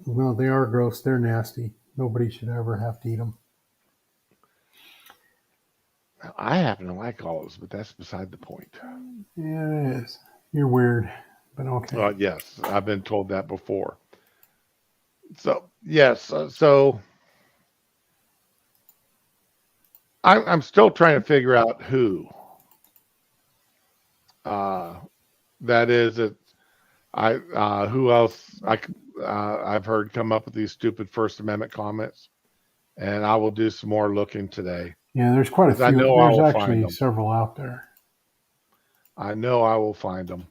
Well, they are gross. They're nasty. Nobody should ever have to eat them. I happen to like olives, but that's beside the point. Yeah, it is. You're weird, but okay. Yes, I've been told that before. So, yes, so I'm still trying to figure out who uh, that is. Who else I've heard come up with these stupid First Amendment comments, and I will do some more looking today Yeah, there's quite a because I few. know I There's will find actually them. several out there. I know I will find them.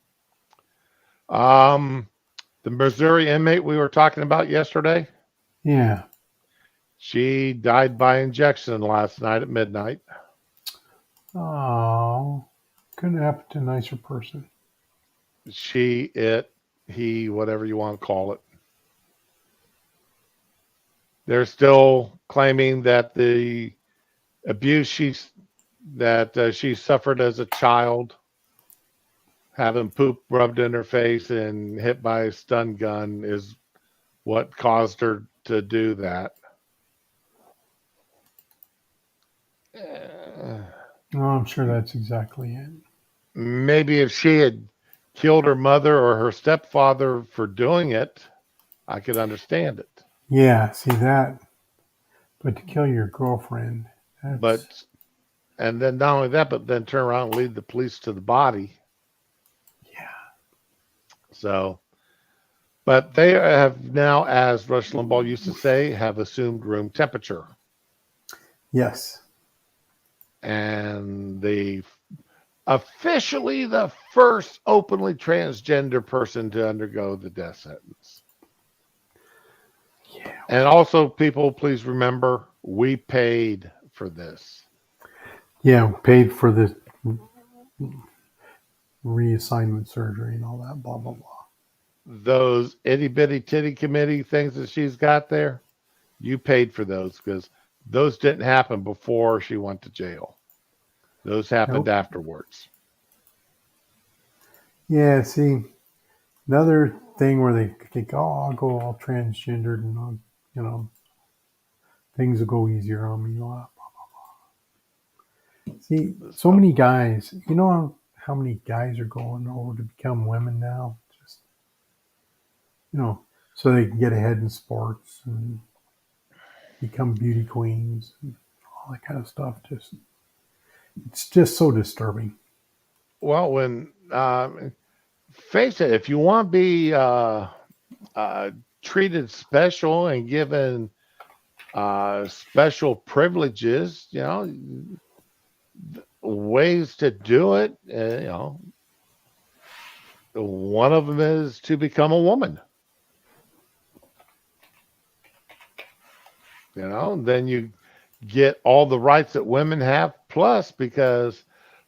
Um, the Missouri inmate we were talking about yesterday, Yeah. she died by injection last night at midnight. Oh, couldn't happen to a nicer person. She, it, he, whatever you want to call it. They're still claiming that the abuse she suffered as a child, having poop rubbed in her face and hit by a stun gun, is what caused her to do that. Oh, I'm sure that's exactly it. Maybe if she had killed her mother or her stepfather for doing it, I could understand it. Yeah, see that. But to kill your girlfriend, that's But and then not only that, but then turn around and lead the police to the body. yeah. So, but they have now, as Rush Limbaugh used to say, have assumed room temperature, Yes. and the officially the first openly transgender person to undergo the death sentence. Yeah. And also, people, please remember, we paid for this. Yeah, paid for the reassignment surgery and all that, blah, blah, blah. Those itty bitty titty committee things that she's got there, you paid for those because those didn't happen before she went to jail. Those happened Nope. afterwards. Yeah, see, another thing where they think, oh, I'll go all transgendered and, things will go easier on me. Blah, blah. See, so So, many guys, how many guys are going over to become women now? Just, so they can get ahead in sports and become beauty queens and all that kind of stuff. It's just so disturbing. well, when face it, if you want to be treated special and given special privileges, ways to do it. One of them is to become a woman. Then you get all the rights that women have, plus because,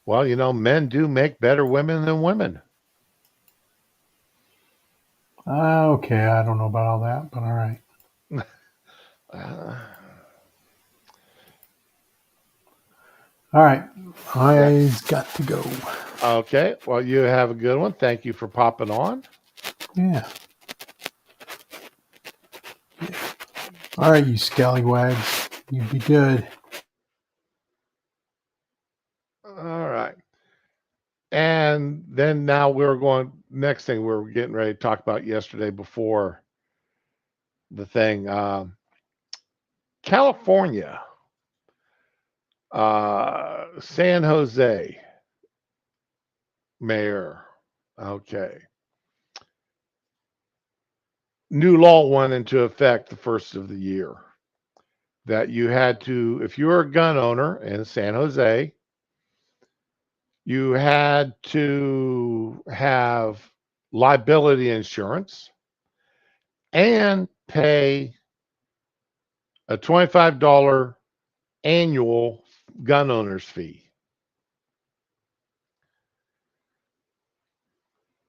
well, men do make better women than women. Okay, I don't know about all that, but all right. Uh, All right, that I've got to go. okay. Well, you have a good one. Thank you for popping on. Yeah. All right, you scallywags. You be good. All right. And then now we're going next thing we're getting ready to talk about yesterday before the thing. California, San Jose mayor. Okay. New law went into effect the first of the year that you had to, if you were a gun owner in San Jose, you had to have liability insurance and pay a $25 annual gun owner's fee.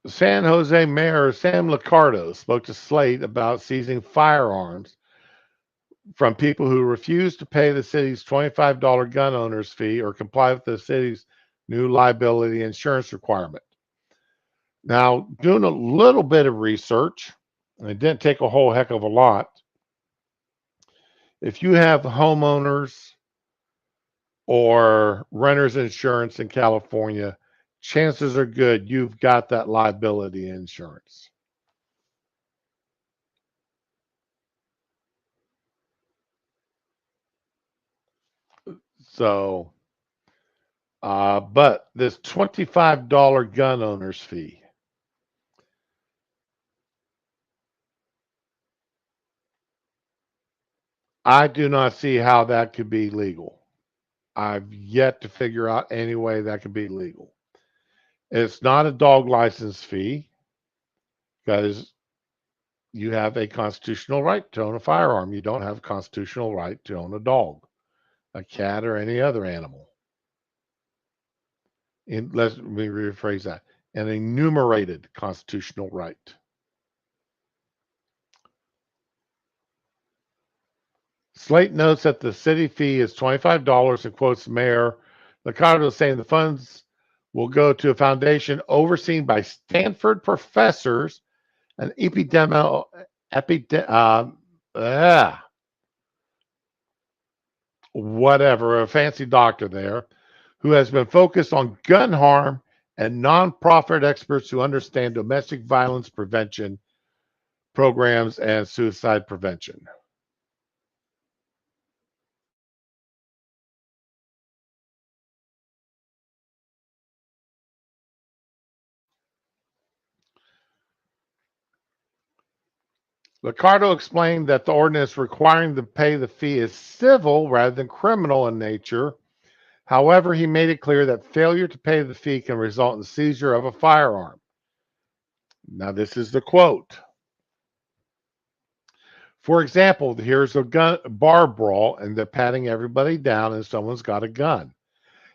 San Jose Mayor Sam Liccardo spoke to Slate about seizing firearms from people who refuse to pay the city's $25 gun owner's fee or comply with the city's new liability insurance requirement. Now, doing a little bit of research, and it didn't take a whole heck of a lot. If you have homeowners or renters insurance in California, chances are good you've got that liability insurance. So, but this $25 gun owner's fee, I do not see how that could be legal. I've yet to figure out any way that could be legal. It's not a dog license fee because you have a constitutional right to own a firearm. You don't have a constitutional right to own a dog, a cat, or any other animal. Let me rephrase that, an enumerated constitutional right. Slate notes that the city fee is $25 and quotes Mayor Liccardo saying the funds will go to a foundation overseen by Stanford professors and whatever, a fancy doctor there, who has been focused on gun harm and nonprofit experts who understand domestic violence prevention programs and suicide prevention. Liccardo explained that the ordinance requiring to pay the fee is civil rather than criminal in nature. However, he made it clear that failure to pay the fee can result in seizure of a firearm. Now, this is the quote. For example, here's a bar brawl and they're patting everybody down and someone's got a gun.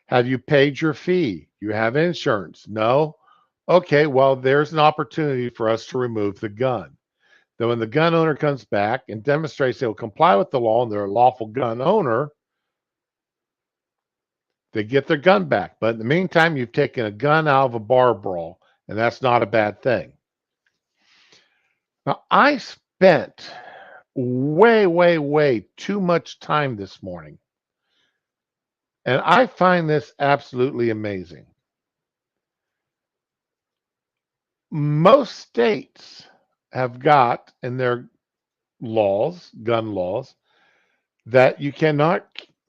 Have you paid your fee? You have insurance? No? Okay, well, there's an opportunity for us to remove the gun. Then when the gun owner comes back and demonstrates they will comply with the law and they're a lawful gun owner, they get their gun back. But in the meantime, you've taken a gun out of a bar brawl, and that's not a bad thing. Now, I spent way too much time this morning, and I find this absolutely amazing. Most states have got in their laws, gun laws, that you cannot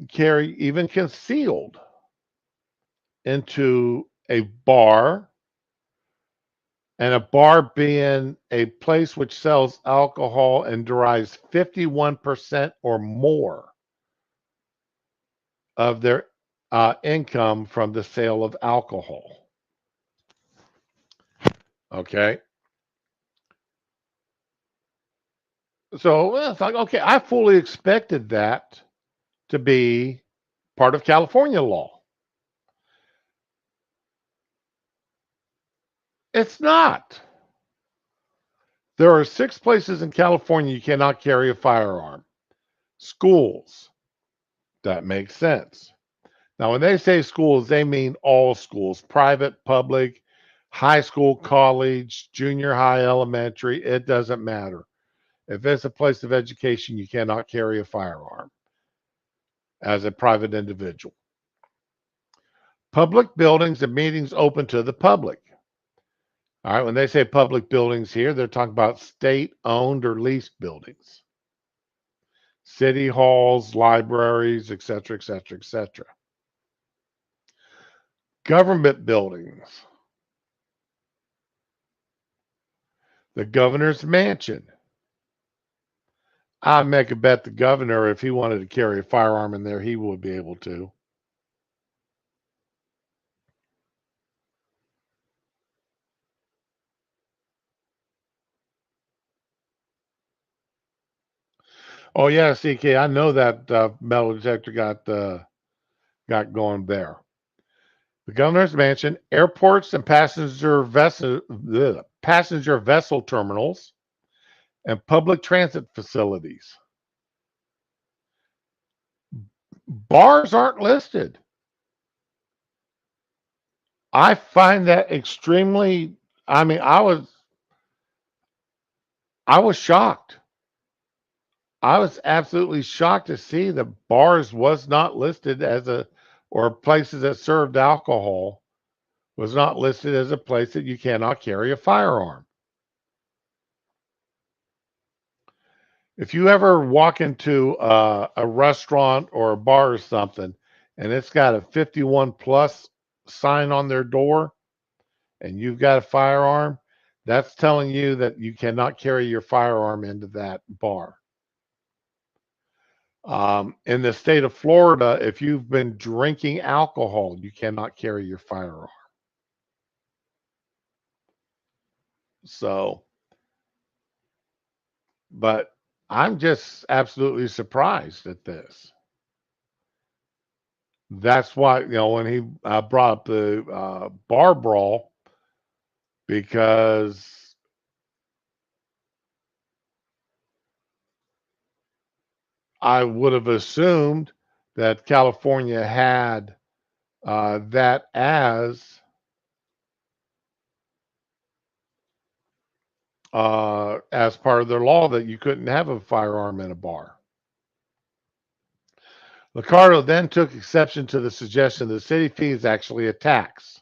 carry even concealed into a bar, and a bar being a place which sells alcohol and derives 51% or more of their income from the sale of alcohol. Okay. So it's like, okay, I fully expected that to be part of California law. It's not. There are 6 places in California you cannot carry a firearm. Schools. That makes sense. Now, when they say schools, they mean all schools, private, public, high school, college, junior high, elementary. It doesn't matter. If it's a place of education, you cannot carry a firearm as a private individual. Public buildings and meetings open to the public. All right, when they say public buildings here, they're talking about state-owned or leased buildings. City halls, libraries, etc., etc., etc. Government buildings. The governor's mansion. I'd make a bet the governor, if he wanted to carry a firearm in there, he would be able to. Oh yeah, CK, I know that metal detector got going there. The governor's mansion, airports and passenger vessel terminals, and public transit facilities. Bars aren't listed. I find that extremely. I mean, I was shocked. I was absolutely shocked to see that bars was not listed as a, or places that served alcohol was not listed as a place that you cannot carry a firearm. If you ever walk into a restaurant or a bar or something, and it's got a 51 plus sign on their door, and you've got a firearm, that's telling you that you cannot carry your firearm into that bar. In the state of Florida, if you've been drinking alcohol, you cannot carry your firearm. So, but I'm just absolutely surprised at this. That's why, when he brought up the bar brawl, because I would have assumed that California had that as part of their law that you couldn't have a firearm in a bar. Licardo then took exception to the suggestion that the city fee is actually a tax.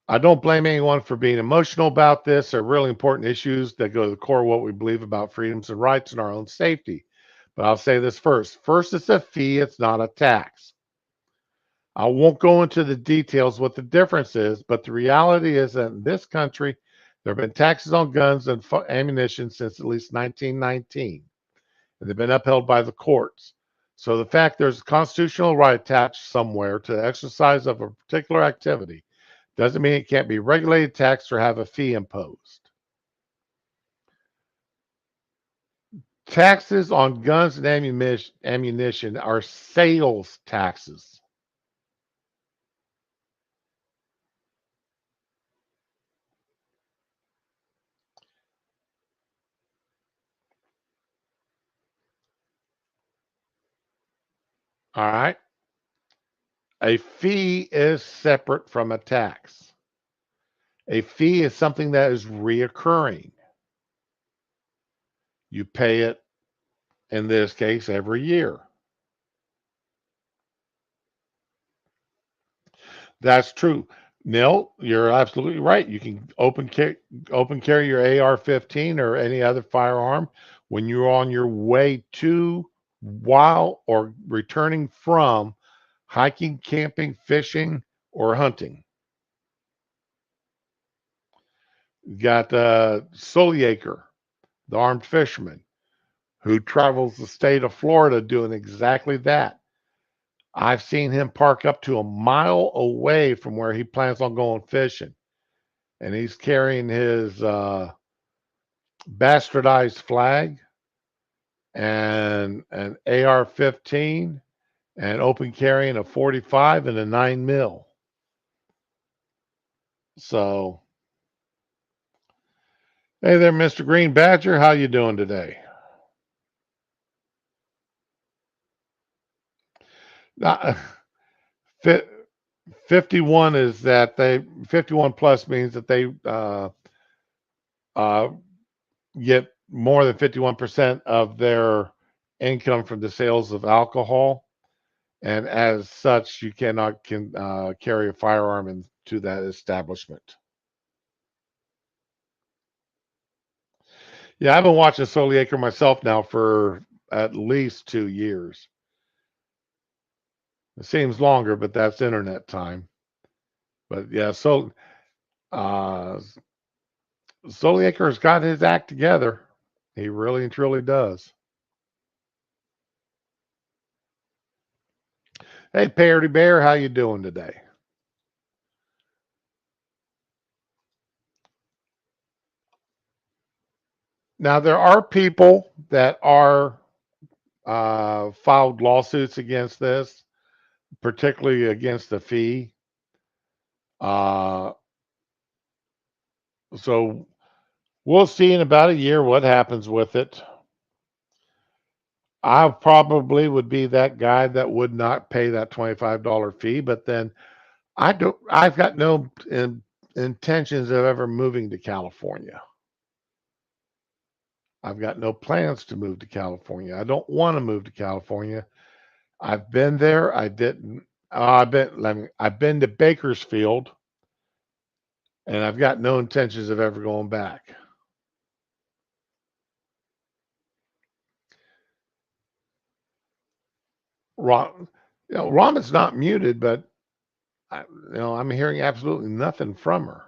I don't blame anyone for being emotional about this. They're really important issues that go to the core of what we believe about freedoms and rights and our own safety. But I'll say this first. First, it's a fee, it's not a tax. I won't go into the details what the difference is, but the reality is that in this country, there have been taxes on guns and ammunition since at least 1919, and they've been upheld by the courts. So the fact there's a constitutional right attached somewhere to the exercise of a particular activity doesn't mean it can't be regulated, taxed, or have a fee imposed. Taxes on guns and ammunition are sales taxes. All right. A fee is separate from a tax. A fee is something that is reoccurring. You pay it, in this case, every year. That's true. Neil, you're absolutely right. You can open carry your AR-15 or any other firearm when you're on your way to, while, or returning from hiking, camping, fishing, or hunting. You got Soliaker, the armed fisherman, who travels the state of Florida doing exactly that. I've seen him park up to a mile away from where he plans on going fishing, and he's carrying his bastardized flag and an AR-15 and open carrying a 45 and a 9 mil. So, hey there, Mr. Green Badger, how you doing today? 51 is that 51 plus means that they uh, get more than 51% of their income from the sales of alcohol. And as such, you cannot carry a firearm into that establishment. Yeah, I've been watching Soliaker myself now for at least 2 years. It seems longer, but that's internet time. But yeah, so uh, Soliaker's got his act together. He really and truly does. Hey, Parody Bear, how you doing today? Now, there are people that are filed lawsuits against this, particularly against the fee. Uh, so we'll see in about a year what happens with it. I probably would be that guy that would not pay that $25 fee, but then I've got no intentions of ever moving to California. I've got no plans to move to California. I don't want to move to California. I've been there. I didn't. I've been to Bakersfield, and I've got no intentions of ever going back. Rom, Raman's not muted, but I'm hearing absolutely nothing from her.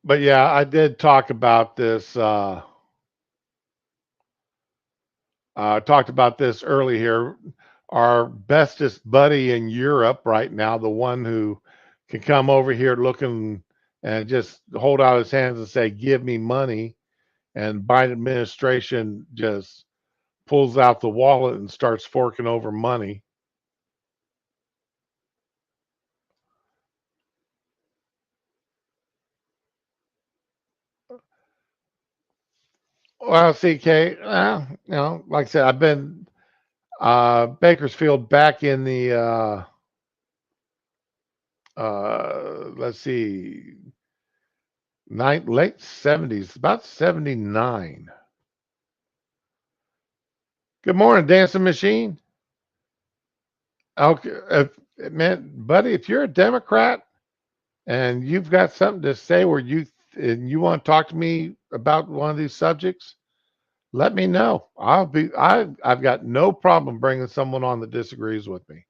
But yeah, I did talk about this. Talked about this early here. Our bestest buddy in Europe right now, the one who can come over here looking and just hold out his hands and say, "Give me money," and Biden administration just pulls out the wallet and starts forking over money. Well, CK, like I said, I've been Bakersfield back in the let's see, late 70s, about 79. Good morning, Dancing Machine. Okay, man, buddy, if you're a Democrat and you've got something to say where you want to talk to me about one of these subjects, let me know. I've got no problem bringing someone on that disagrees with me.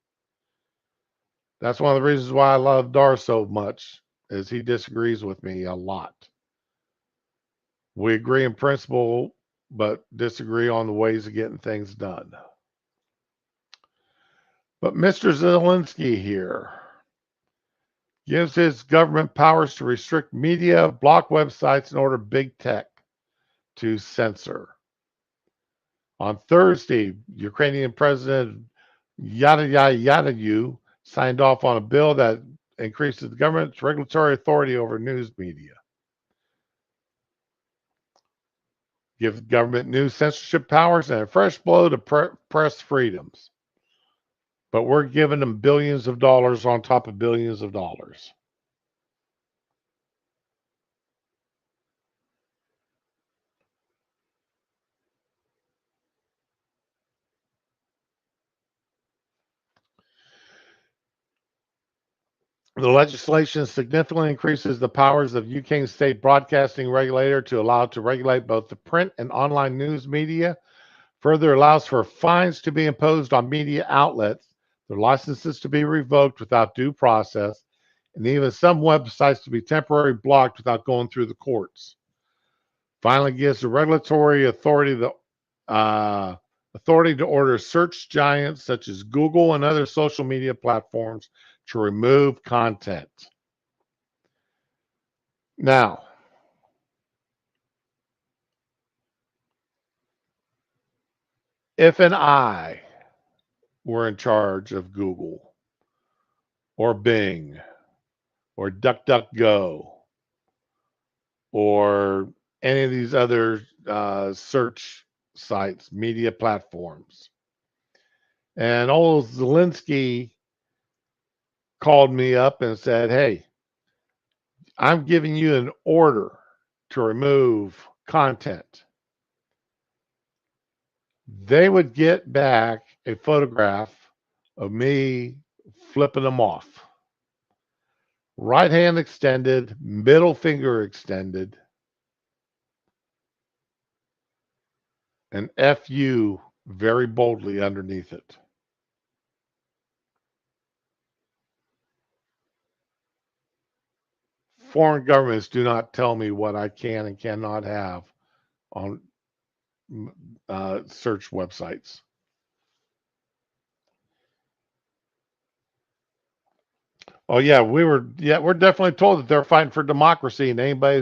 That's one of the reasons why I love Dar so much, is he disagrees with me a lot. We agree in principle, but disagree on the ways of getting things done. But Mr. Zelensky here gives his government powers to restrict media, block websites, and order big tech to censor. On Thursday, Ukrainian President Yada Yada Yada signed off on a bill that increases the government's regulatory authority over news media. Gives government news censorship powers and a fresh blow to press freedoms. But we're giving them billions of dollars on top of billions of dollars. The legislation significantly increases the powers of UK's state broadcasting regulator to allow it to regulate both the print and online news media. Further allows for fines to be imposed on media outlets, their licenses to be revoked without due process, and even some websites to be temporarily blocked without going through the courts. Finally, gives the regulatory authority the authority to order search giants such as Google and other social media platforms to remove content. Now, if an I were in charge of Google or Bing or DuckDuckGo or any of these other search sites, media platforms, and old Zelensky called me up and said, "Hey, I'm giving you an order to remove content." They would get back a photograph of me flipping them off. Right hand extended, middle finger extended, and FU very boldly underneath it. Foreign governments do not tell me what I can and cannot have on search websites. Oh yeah, we're definitely told that they're fighting for democracy, and anybody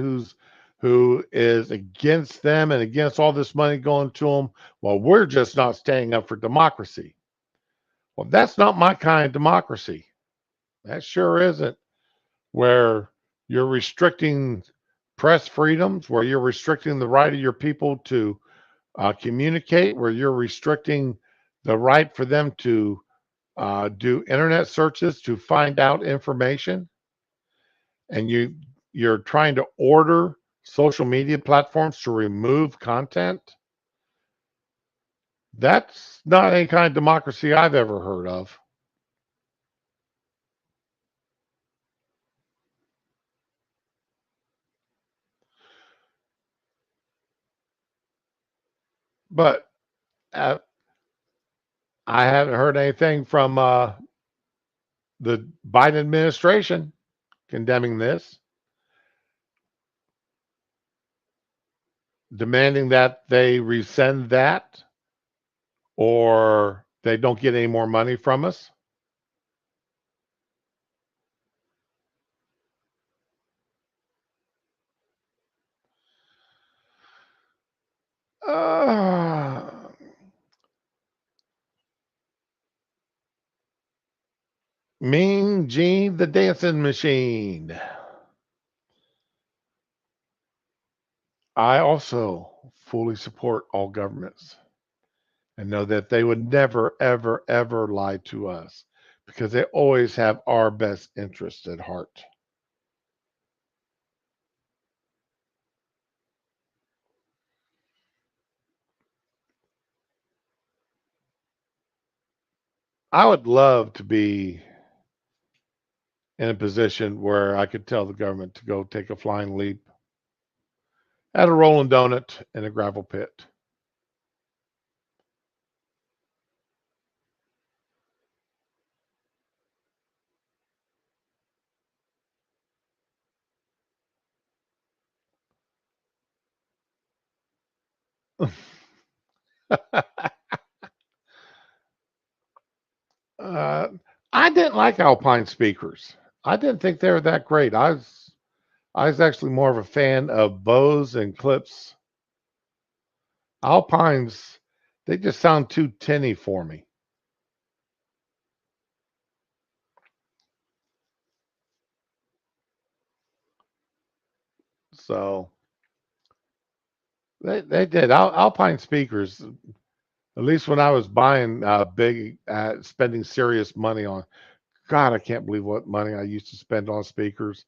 who is against them and against all this money going to them, well, we're just not standing up for democracy. Well, that's not my kind of democracy. That sure isn't. Where you're restricting press freedoms, where you're restricting the right of your people to communicate, where you're restricting the right for them to do internet searches to find out information, and you're trying to order social media platforms to remove content. That's not any kind of democracy I've ever heard of. But uh, I haven't heard anything from the Biden administration condemning this, demanding that they rescind that or they don't get any more money from us. Uh, Mean Gene the Dancing Machine. I also fully support all governments and know that they would never, ever, ever lie to us because they always have our best interest at heart. I would love to be in a position where I could tell the government to go take a flying leap at a rolling donut in a gravel pit. uh, I didn't like Alpine speakers. I didn't think they were that great. I was actually more of a fan of Bose and Clips. Alpines, they just sound too tinny for me. So they did. Alpine speakers, at least when I was buying big, spending serious money on. God, I can't believe what money I used to spend on speakers,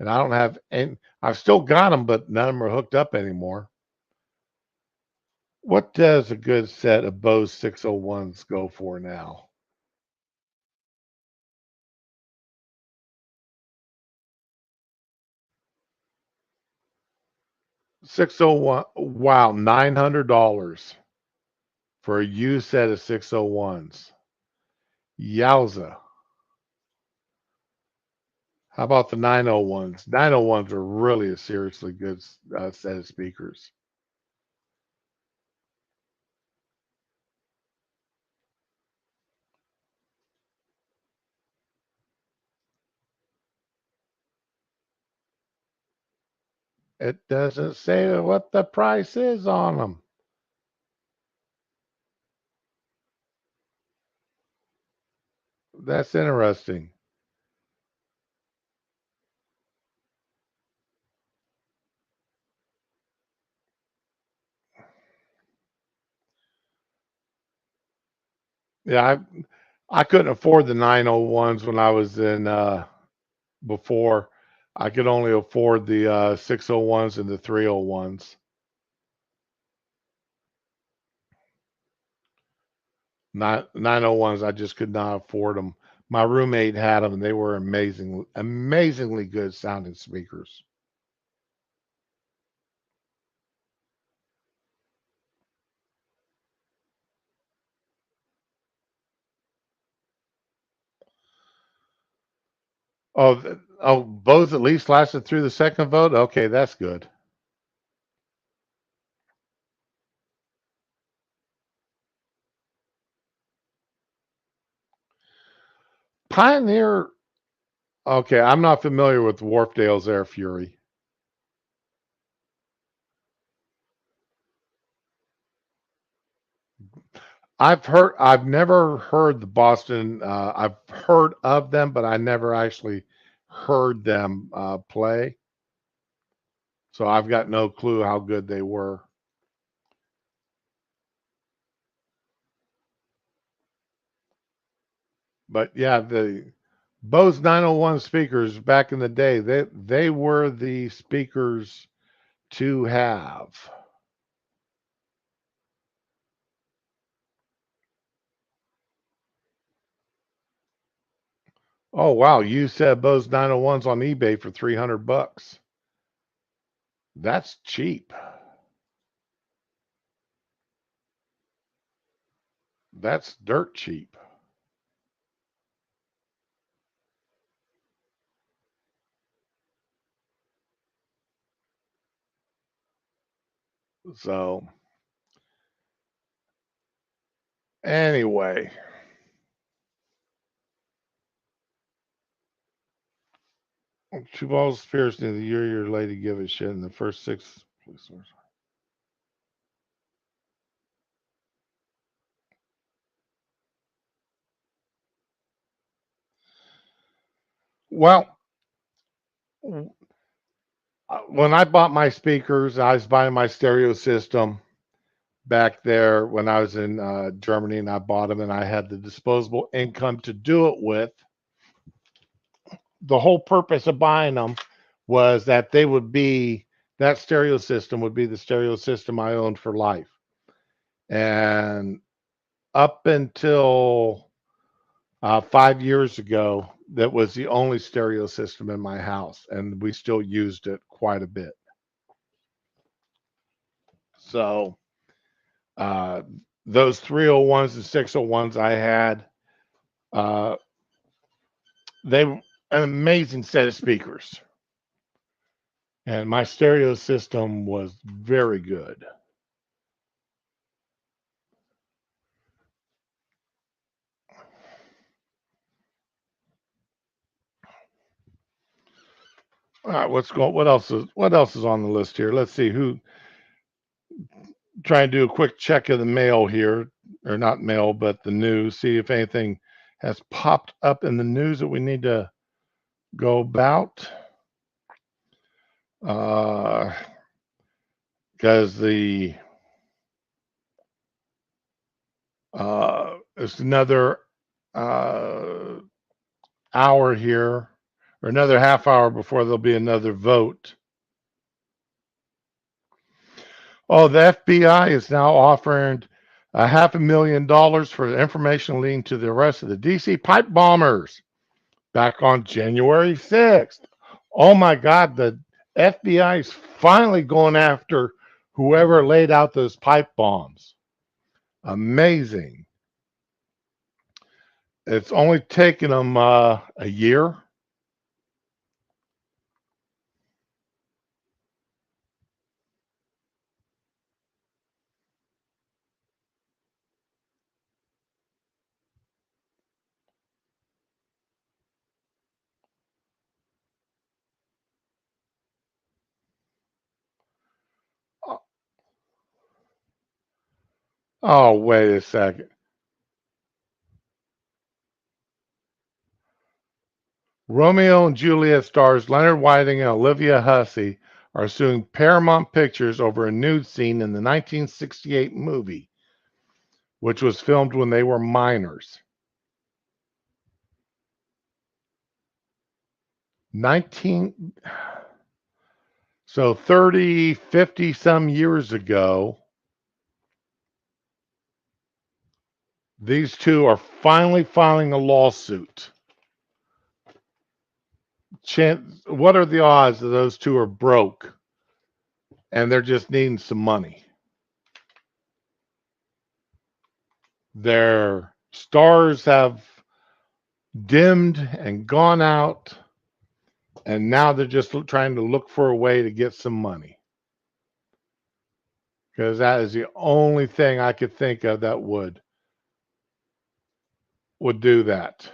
and I don't have any. I've still got them, but none of them are hooked up anymore. What does a good set of Bose 601s go for now? 601. Wow, $900 for a used set of 601s. Yowza. How about the 901s? 901s are really a seriously good set of speakers. It doesn't say what the price is on them. That's interesting. Yeah, I couldn't afford the 901s when I was in before. I could only afford the 601s and the 301s. 901s, I just could not afford them. My roommate had them, and they were amazingly good sounding speakers. Oh, both at least lasted through the second vote. Okay, that's good. Pioneer. Okay, I'm not familiar with Wharfdale's Air Fury. I've never heard the Boston. I've heard of them, but I never actually heard them play. So I've got no clue how good they were. But yeah, the Bose 901 speakers back in the day, they were the speakers to have. Oh wow, you said Bose 901s on eBay for $300. That's cheap. That's dirt cheap. So anyway, two balls fierce near the year your lady give a shit in the first six. Well, when I bought my speakers, I was buying my stereo system back there when I was in Germany, and I bought them, and I had the disposable income to do it with. The whole purpose of buying them was that that stereo system would be the stereo system I owned for life. And up until 5 years ago, that was the only stereo system in my house, and we still used it quite a bit. So uh, those 301s and 601s I had, uh, they were an amazing set of speakers, and my stereo system was very good. All right, what else is on the list here? Let's see who try and do a quick check of the mail here, or not mail, but the news. See if anything has popped up in the news that we need to go about. Because it's another uh, hour here, or another half hour before there'll be another vote. Oh, the FBI is now offering $500,000 for information leading to the arrest of the DC pipe bombers back on January 6th. Oh my God, the FBI is finally going after whoever laid out those pipe bombs. Amazing. It's only taken them a year. Oh, wait a second. Romeo and Juliet stars Leonard Whiting and Olivia Hussey are suing Paramount Pictures over a nude scene in the 1968 movie, which was filmed when they were minors. 19 so 30, 50 some years ago, these two are finally filing a lawsuit. What are the odds that those two are broke and they're just needing some money? Their stars have dimmed and gone out, and now they're just trying to look for a way to get some money. Because that is the only thing I could think of that would do that.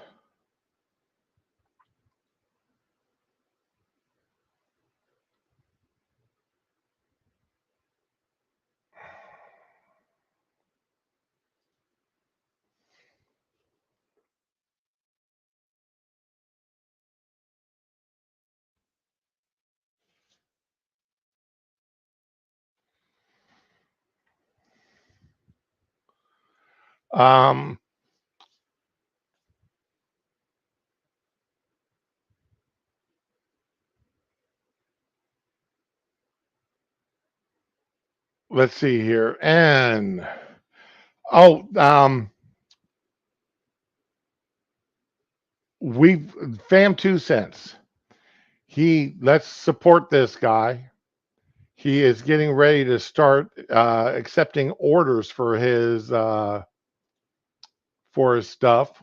Um, let's see here. And oh, we've Fam 2 cents. Let's support this guy. He is getting ready to start accepting orders for his stuff.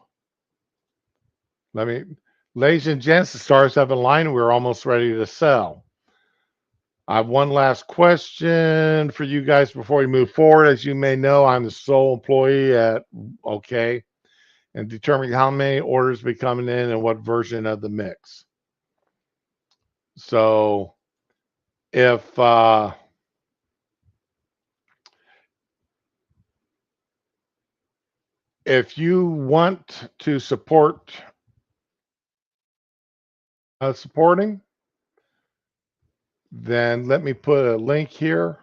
Let me, ladies and gents, the stars have aligned. We're almost ready to sell. I have one last question for you guys before we move forward. As you may know, I'm the sole employee at OK, and determining how many orders be coming in and what version of the mix. So if you want to support supporting, then let me put a link here.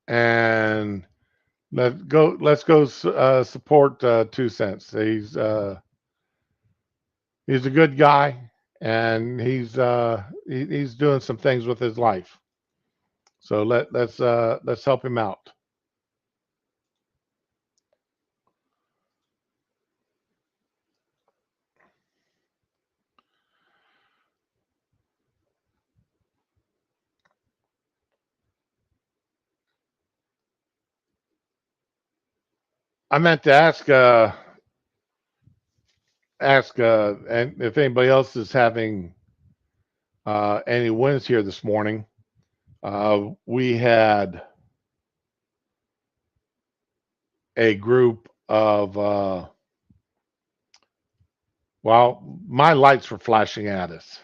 And let's go support 2 cents. He's a good guy, and he's doing some things with his life. So let's help him out. I meant to ask and if anybody else is having any wins here this morning. We had a group of well, my lights were flashing at us.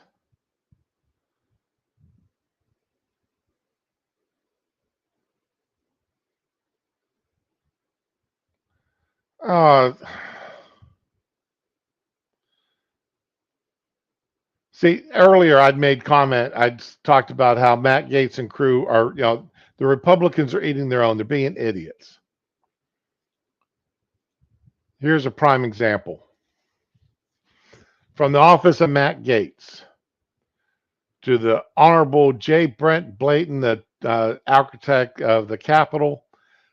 Uh, See, earlier I'd made comment. I'd talked about how Matt Gaetz and crew are, the Republicans are eating their own. They're being idiots. Here's a prime example from the office of Matt Gaetz to the Honorable J. Brent Blayton, the architect of the Capitol.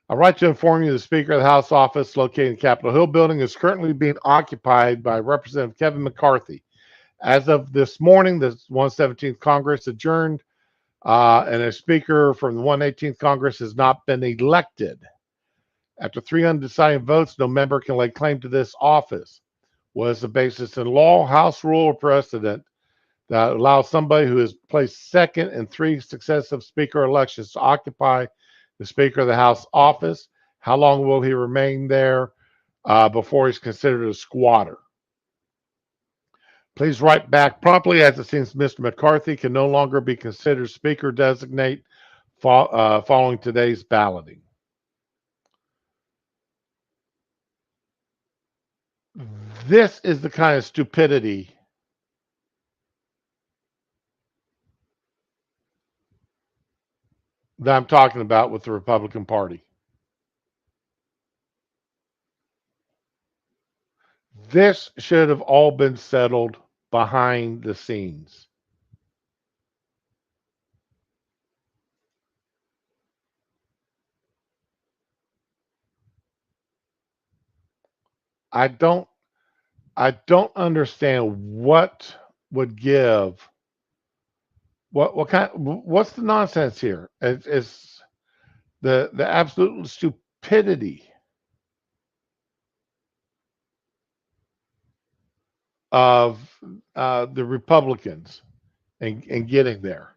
I write to inform you the Speaker of the House office located in the Capitol Hill building is currently being occupied by Representative Kevin McCarthy. As of this morning, the 117th Congress adjourned, and a Speaker from the 118th Congress has not been elected. After 3 undecided votes, no member can lay claim to this office. What is the basis in law, House rule, or precedent that allows somebody who has placed second in 3 successive Speaker elections to occupy the Speaker of the House office? How long will he remain there before he's considered a squatter? Please write back promptly, as it seems Mr. McCarthy can no longer be considered Speaker designate following today's balloting. This is the kind of stupidity that I'm talking about with the Republican Party. This should have all been settled behind the scenes. I don't understand what would give what's the nonsense here? It's the absolute stupidity of the Republicans and getting there.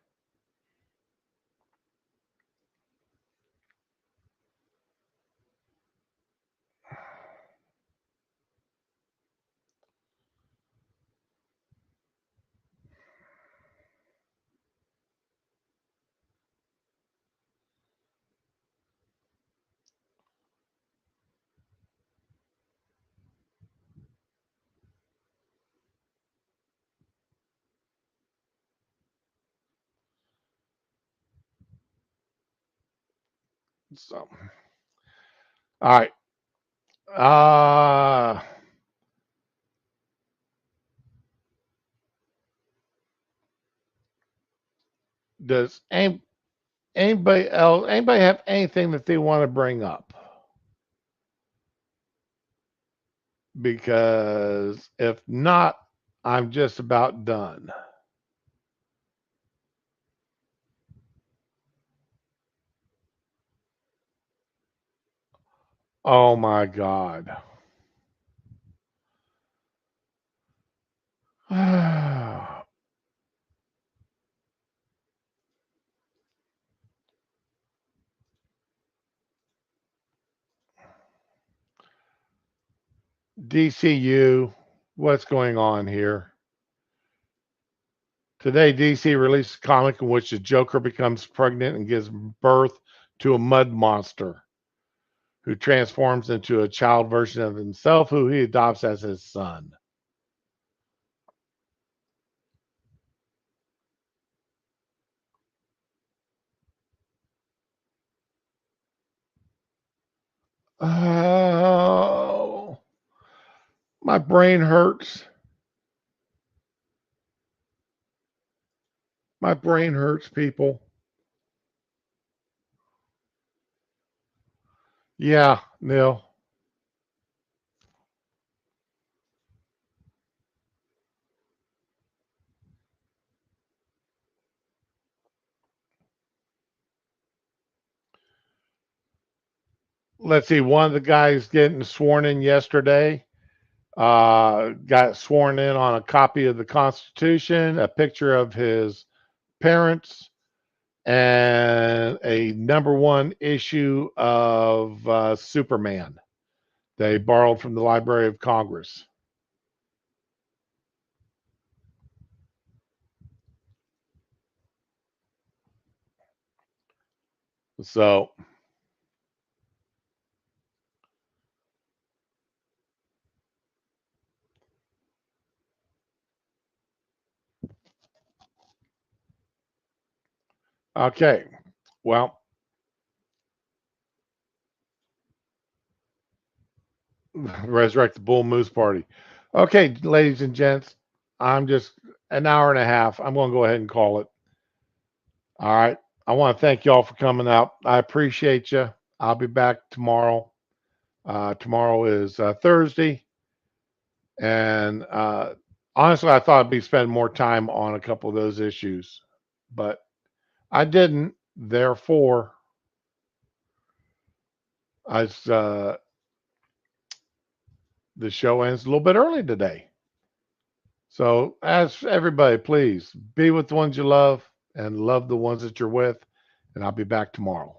So, all right. Does anybody have anything that they want to bring up? Because if not, I'm just about done. Oh my God. DCU, what's going on here? Today, DC released a comic in which the Joker becomes pregnant and gives birth to a mud monster who transforms into a child version of himself, who he adopts as his son. Oh, my brain hurts. My brain hurts, people. Yeah, Neil. Let's see. One of the guys getting sworn in yesterday got sworn in on a copy of the Constitution, a picture of his parents, and a #1 issue of Superman. They borrowed from the Library of Congress. So, Okay. Well, resurrect the bull moose party. Okay, ladies and gents, I'm just an hour and a half. I'm going to go ahead and call it. All right. I want to thank y'all for coming out. I appreciate you. I'll be back tomorrow. Tomorrow is Thursday. And honestly, I thought I'd be spending more time on a couple of those issues, but I didn't. Therefore, the show ends a little bit early today. So, as everybody, please be with the ones you love and love the ones that you're with. And I'll be back tomorrow.